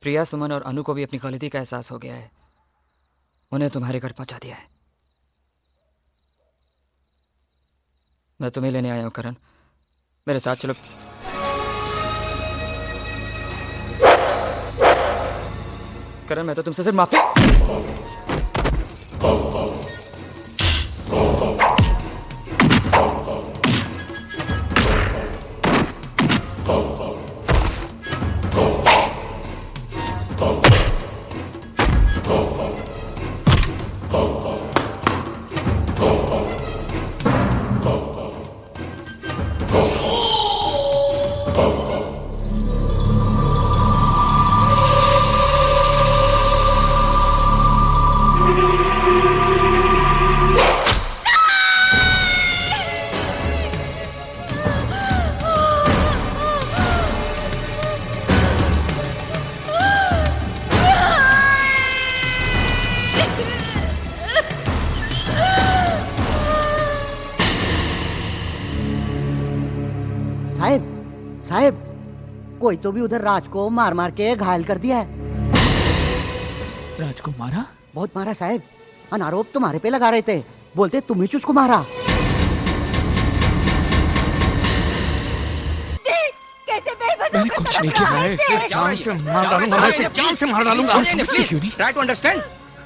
प्रिया, सुमन और अनु को भी अपनी गलती का एहसास हो गया है। उन्हें तुम्हारे घर पहुंचा दिया है। मैं तुम्हें लेने आया हूं करण, मेरे साथ चलो। करण, मैं तो तुमसे सिर्फ माफी। कोई तो भी उधर राज को मार मार के घायल कर दिया है। राज को मारा? बहुत मारा साहब, अनारोप तुम्हारे पे लगा रहे थे, बोलते तुम ही उसको मारा। मैंने कुछ नहीं किया है, सिर्फ जान से मार डालूंगा, मैं सिर्फ जान से मार डालूंगा। Try to understand.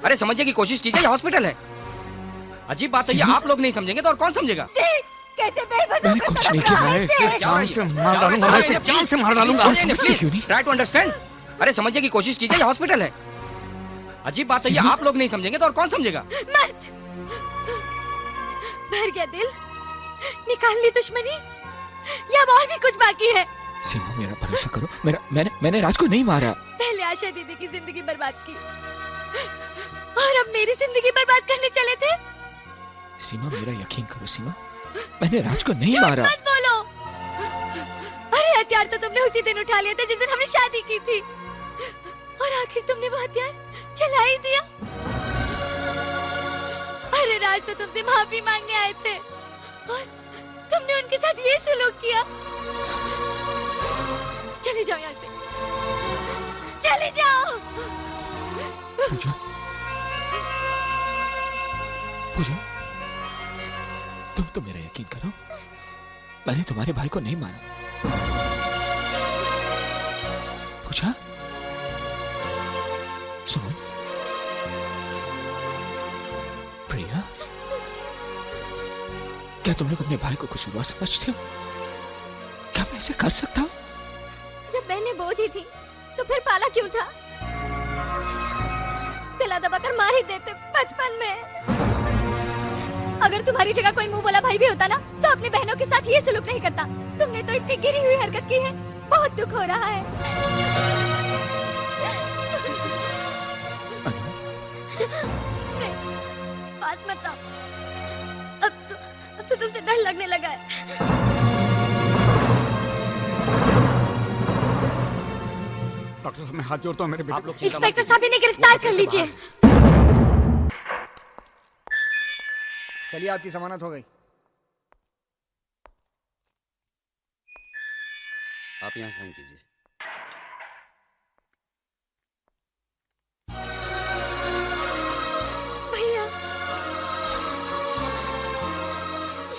अरे समझने की कोशिश कीजिए, ये हॉस्पिटल है। अजीब बात है, ये आप लोग नहीं समझेंगे तो और कौन समझेगा? मैंने कुछ नहीं किया है, सिर्फ जान से मार डालूंगा, मैं सिर्फ जान से मार डालूंगा। Try to understand. अरे समझने की कोशिश कीजिए, ये हॉस्पिटल है। अजीब बात है, ये आप लोग नहीं समझेंगे तो और कौन समझेगा? भर गया दिल, निकाल ली दुश्मनी, या और भी कुछ बाकी है? सीमा, मेरा भरोसा करो, मैंने राज को नहीं मारा। पहले आशा दीदी की जिंदगी बर्बाद की, और अब मेरी जिंदगी बर्बाद करने चले थे। सीमा, मेरा यकीन करो सीमा, मैंने राज को नहीं मारा। मत बोलो। अरे हथियार तो तुमने उसी दिन उठा लिया था जिस दिन हमने शादी की थी, और आखिर तुमने वो हथियार चला ही दिया। अरे राज तो तुमसे माफी मांगने आए थे, और तुमने उनके साथ ये सलूक किया। चले जाओ यहाँ से, चले जाओ। पूजा, पूजा, तुम तो मेरा यकीन करो, मैंने तुम्हारे भाई को नहीं मारा। पूजा, सुमन, प्रिया, क्या तुम लोग अपने भाई को कसूरवार समझते हो? क्या मैं ऐसे कर सकता हूँ? जब बहनें बोझ ही थी तो फिर पाला क्यों था? दिला दबाकर मार ही देते बचपन में। अगर तुम्हारी जगह कोई मुंह बोला भाई भी होता ना, तो अपनी बहनों के साथ ये सलूक नहीं करता। तुमने तो इतनी गिरी हुई हरकत की है, बहुत दुख हो रहा है। नहीं, पास मत आओ, अब तो तुमसे डर लगने लगा है। डॉक्टर साहब, मैं हाथ जोड़ता हूँ, मेरे बेटे। इंस्पेक्टर साहब, इन्हें गिरफ्तार कर लीजिए। चलिए, आपकी जमानत हो गई। आप यहाँ साइन कीजिए। भैया,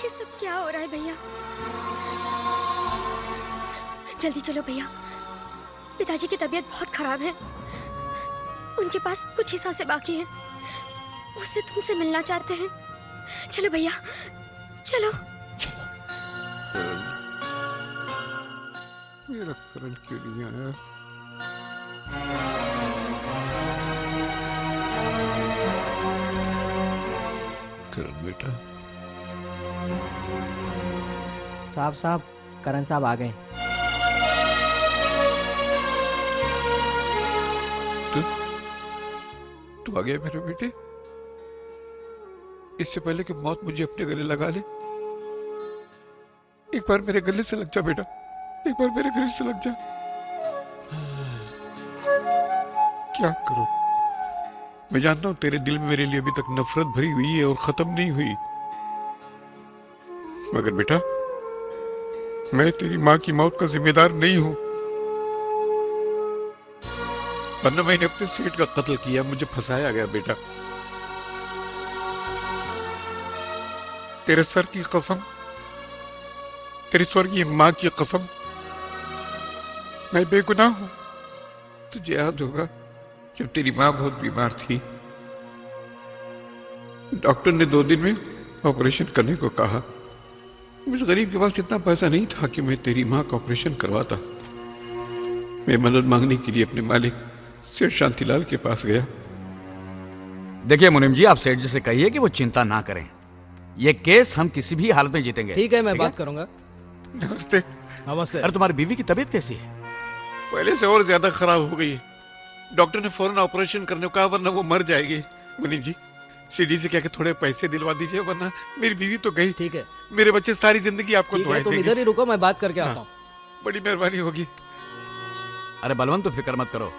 ये सब क्या हो रहा है भैया? जल्दी चलो भैया, पिताजी की तबीयत बहुत खराब है, उनके पास कुछ ही सांसें बाकी हैं, उससे तुमसे मिलना चाहते हैं। चलो भैया, चलो। मेरा करण क्यों नहीं आया? करण बेटा। साहब करण साहब आ गए। तू आ गया मेरे बेटे। इससे पहले कि मौत मुझे अपने गले लगा ले, एक बार मेरे गले से लग जा बेटा, एक बार मेरे गले से लग जा। क्या करूं? मैं जानता हूं तेरे दिल में मेरे लिए अभी तक नफरत भरी हुई है और खत्म नहीं हुई, मगर बेटा मैं तेरी मां की मौत का जिम्मेदार नहीं हूं। वरना मैंने अपने सेठ का कत्ल किया, मुझे फंसाया गया बेटा। तेरे सर की कसम, तेरी स्वर्गीय मां की कसम, मैं बेगुनाह हूं। तुझे याद होगा जब तेरी मां बहुत बीमार थी, डॉक्टर ने 2 दिन में ऑपरेशन करने को कहा। मुझ गरीब के पास इतना पैसा नहीं था कि मैं तेरी मां का ऑपरेशन करवाता। मैं मदद मांगने के लिए अपने मालिक सेठ शांतिलाल के पास गया। देखिए मुनीम जी, आप सेठ जी से कहिए कि वो चिंता ना करें, ये केस हम किसी भी हालत में जीतेंगे। ठीक है, मैं बात करूंगा। नमस्ते। नमस्ते। अरे तुम्हारी बीवी की तबीयत कैसी है? पहले से और ज्यादा खराब हो गई है। डॉक्टर ने फौरन ऑपरेशन करने को कहा, वरना वो मर जाएगी। मुनीम जी, सीडी से क्या कि थोड़े पैसे दिलवा दीजिए, वरना मेरी बीवी तो गई। ठीक है। मेरे बच्चे सारी जिंदगी आपको दुआएं देंगे। तुम इधर ही रुको, मैं बात करके आता हूँ। बड़ी मेहरबानी होगी। अरे बलवंत, तो फिक्र मत करो,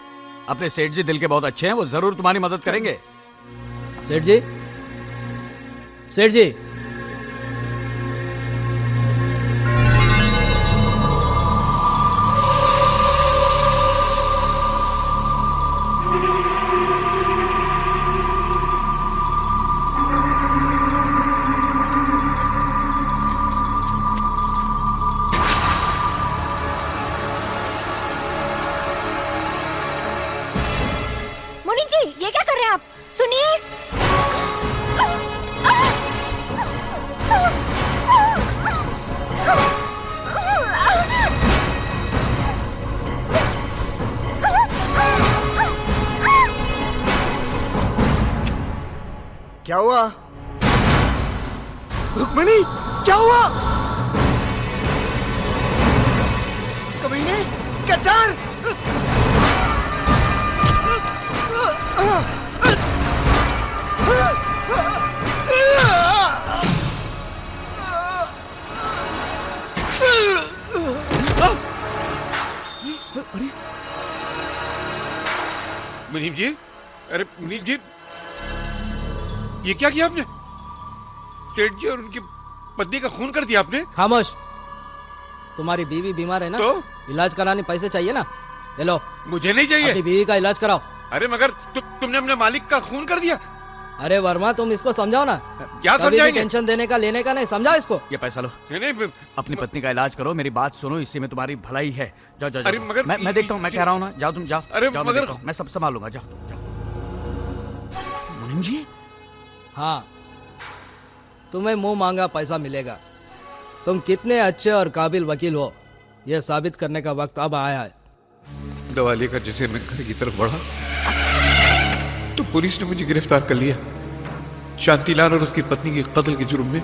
अपने सेठ जी दिल के बहुत अच्छे हैं, वो जरूर तुम्हारी मदद करेंगे। सेठ जी, सेठ जी, क्या हुआ? रुक्मिणी, क्या हुआ? कमीने, गद्दार! मुनीम जी, अरे मुनीम जी, ये क्या किया आपने? सेठ जी और उनकी पत्नी का खून कर दिया आपने? खामोश। तुम्हारी बीवी बीमार है ना, तो? इलाज कराने पैसे चाहिए ना, ले लो। मुझे नहीं चाहिए। अपनी बीवी का इलाज कराओ। अरे मगर तुमने अपने मालिक का खून कर दिया। अरे वर्मा, तुम इसको समझाओ ना। क्या समझाएंगे? टेंशन देने का लेने का नहीं, समझाओ इसको। ये पैसा लो। नहीं, अपनी पत्नी का इलाज करो, मेरी बात सुनो, इसी में तुम्हारी भलाई है। जाओ जाओ, अरे मगर मैं देखता हूँ, मैं कह रहा हूँ ना, जाओ तुम, जाओ। अरे जाओ, मगर मैं सब संभालूंगा, जाओ जाओ। मुनीम जी, हाँ, तुम्हें मुंह मांगा पैसा मिलेगा। तुम कितने अच्छे और काबिल वकील हो, यह साबित करने का वक्त अब आया है। दवा लेकर जैसे मैं घर की तरफ बढ़ा तो पुलिस ने मुझे गिरफ्तार कर लिया, शांतिलाल और उसकी पत्नी के कत्ल के जुर्म में।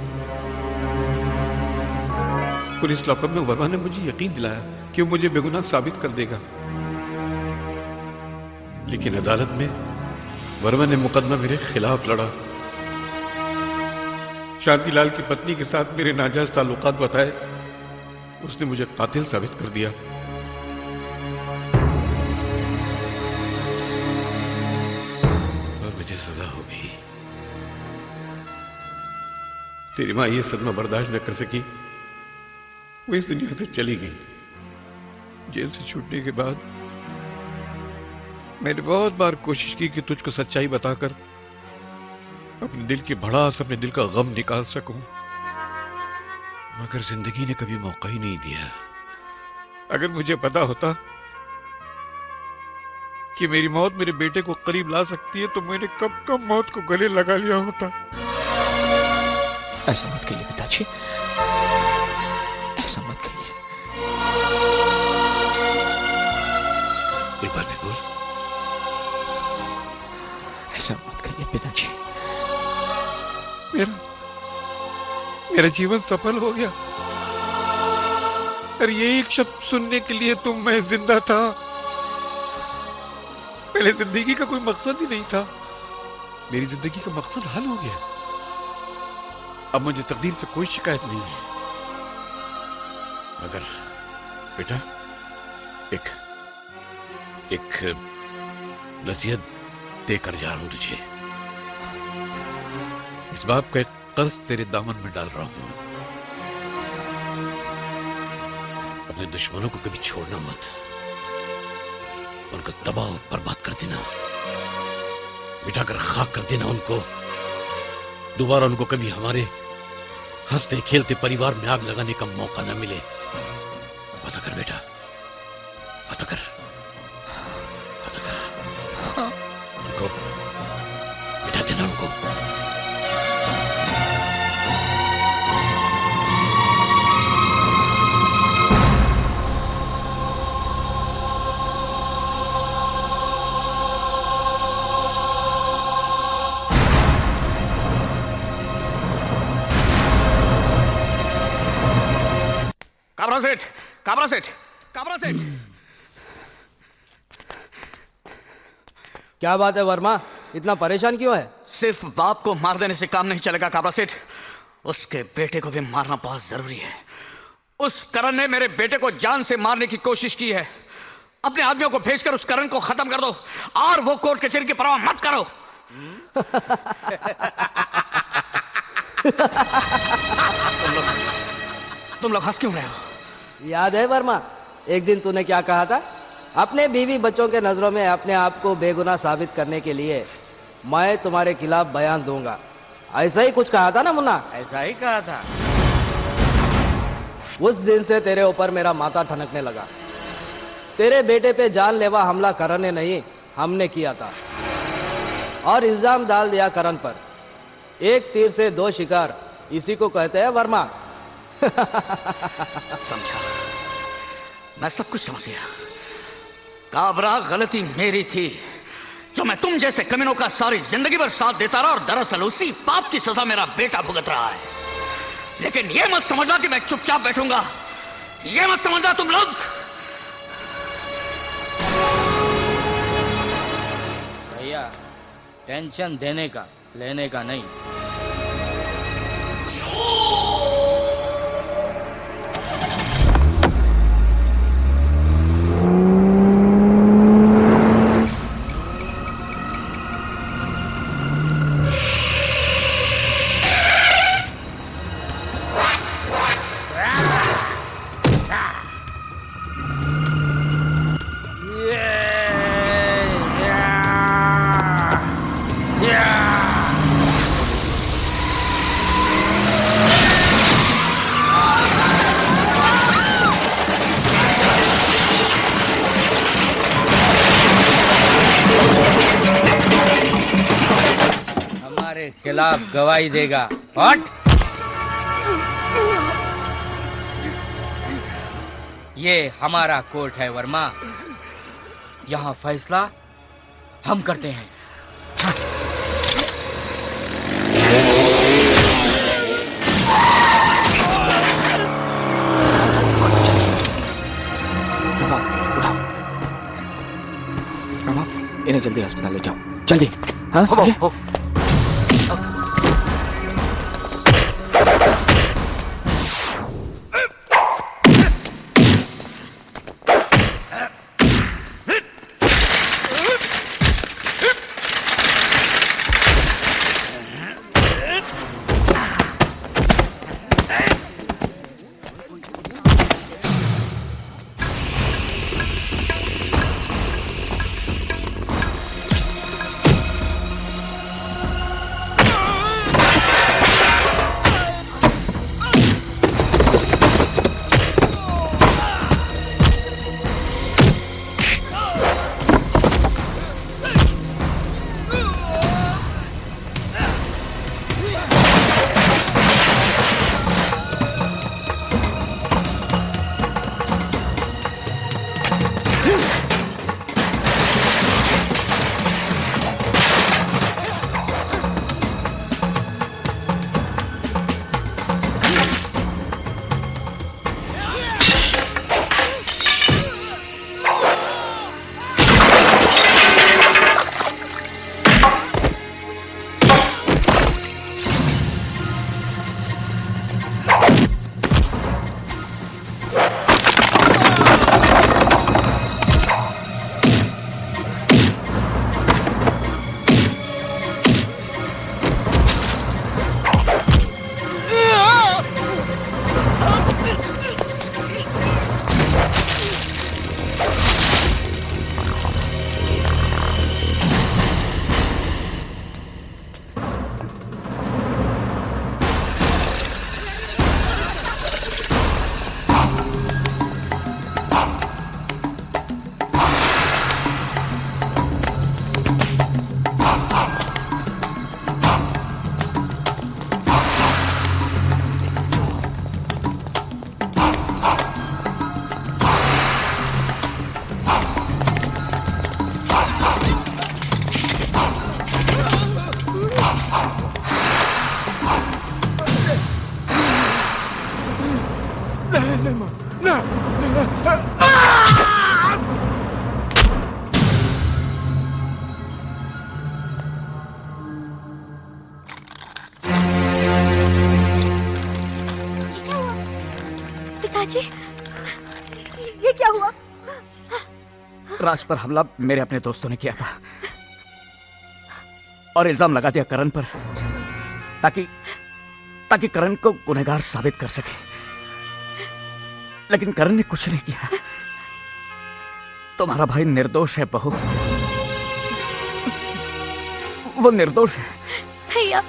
पुलिस लॉकअप में वर्मा ने मुझे यकीन दिलाया कि वो मुझे बेगुनाह साबित कर देगा, लेकिन अदालत में वर्मा ने मुकदमा मेरे खिलाफ लड़ा। शांतिलाल की पत्नी के साथ मेरे नाजायज ताल्लुकात बताए, उसने मुझे कातिल साबित कर दिया। और मुझे सजा हो गई। तेरी मां ये सदमा बर्दाश्त न कर सकी, वो इस दुनिया से चली गई। जेल से छूटने के बाद मैंने बहुत बार कोशिश की कि तुझको सच्चाई बताकर अपने दिल की भड़ास, अपने दिल का गम निकाल सकूं, मगर जिंदगी ने कभी मौका ही नहीं दिया। अगर मुझे पता होता कि मेरी मौत मेरे बेटे को करीब ला सकती है तो मैंने कब कब मौत को गले लगा लिया होता। ऐसा मत कहिए पिताजी, ऐसा मत कहिए। एक बार भी बोल। ऐसा मत कहिए पिताजी। मेरा जीवन सफल हो गया। और ये एक शब्द सुनने के लिए तो मैं जिंदा था। पहले जिंदगी का कोई मकसद ही नहीं था, मेरी जिंदगी का मकसद हल हो गया। अब मुझे तकदीर से कोई शिकायत नहीं है। मगर बेटा, एक नसीहत देकर जा रहा हूं तुझे। इस बाप का एक कर्ज तेरे दामन में डाल रहा हूं। अपने दुश्मनों को कभी छोड़ना मत, उनको दबाव बर्बाद कर देना, मिटाकर खाक कर देना उनको। दोबारा उनको कभी हमारे हंसते खेलते परिवार में आग लगाने का मौका न मिले। पता कर बेटा, पता कर, पता कर। उनको मिटा देना उनको। काबरा सेठ, काबरा सेठ। क्या बात है वर्मा, इतना परेशान क्यों है? सिर्फ बाप को मार देने से काम नहीं चलेगा काबरा सेठ, उसके बेटे को भी मारना बहुत जरूरी है। उस करण ने मेरे बेटे को जान से मारने की कोशिश की है। अपने आदमियों को भेजकर उस करण को खत्म कर दो और वो कोर्ट कचहरी की परवाह मत करो। तुम लोग हंस क्यों रहे हो? याद है वर्मा, एक दिन तूने क्या कहा था? अपने बीवी बच्चों के नजरों में अपने आप को बेगुनाह साबित करने के लिए मैं तुम्हारे खिलाफ बयान दूंगा, ऐसा ही कुछ कहा था ना मुन्ना? ऐसा ही कहा था। उस दिन से तेरे ऊपर मेरा माथा ठनकने लगा। तेरे बेटे पे जानलेवा हमला करण ने नहीं, हमने किया था और इल्जाम डाल दिया करण पर। एक तीर से दो शिकार, इसी को कहते हैं वर्मा। समझा, मैं सब कुछ समझ गया। काबरा, गलती मेरी थी जो मैं तुम जैसे कमीनों का सारी जिंदगी भर साथ देता रहा और दरअसल उसी पाप की सजा मेरा बेटा भुगत रहा है। लेकिन यह मत समझना कि मैं चुपचाप बैठूंगा, यह मत समझना तुम लोग। भैया, टेंशन देने का, लेने का नहीं। खिलाफ गवाही देगा। हट! ये हमारा कोर्ट है वर्मा, यहाँ फैसला हम करते हैं। इन्हें जल्दी अस्पताल ले जाओ, जल्दी। हाँ? चाची, ये क्या हुआ? राज पर हमला मेरे अपने दोस्तों ने किया था और इल्जाम लगा दिया करण पर, ताकि करण को गुनहगार साबित कर सके। लेकिन करण ने कुछ नहीं किया। तुम्हारा भाई निर्दोष है बहू, वो निर्दोष है। भैया,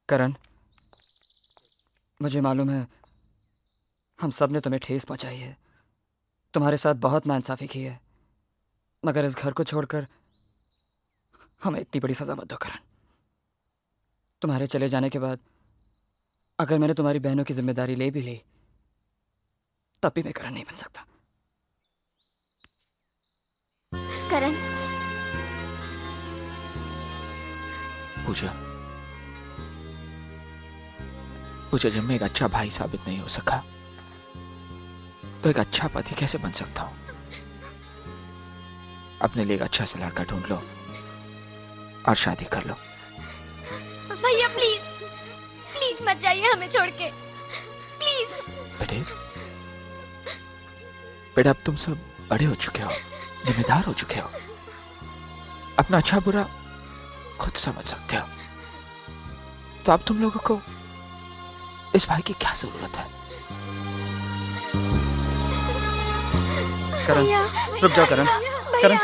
करण, मुझे मालूम है हम सब ने तुम्हें ठेस पहुंचाई है, तुम्हारे साथ बहुत नाइंसाफी की है, मगर इस घर को छोड़कर हमें इतनी बड़ी सजा मत दो करण। तुम्हारे चले जाने के बाद अगर मैंने तुम्हारी बहनों की जिम्मेदारी ले भी ली तब भी मैं करण नहीं बन सकता। करण, पूजा, जब मैं एक अच्छा भाई साबित नहीं हो सका तो एक अच्छा पति कैसे बन सकता हूं? अपने लिए एक अच्छा सा लड़का ढूंढ लो और शादी कर लो। भैया प्लीज, प्लीज प्लीज मत जाइए हमें छोड़ के, प्लीज। बेटा अब तुम सब बड़े हो चुके हो, जिम्मेदार हो चुके हो, अपना अच्छा बुरा खुद समझ सकते हो। तो अब तुम लोगों को इस भाई की क्या जरूरत है? करण, रुक जाओ करण। करण,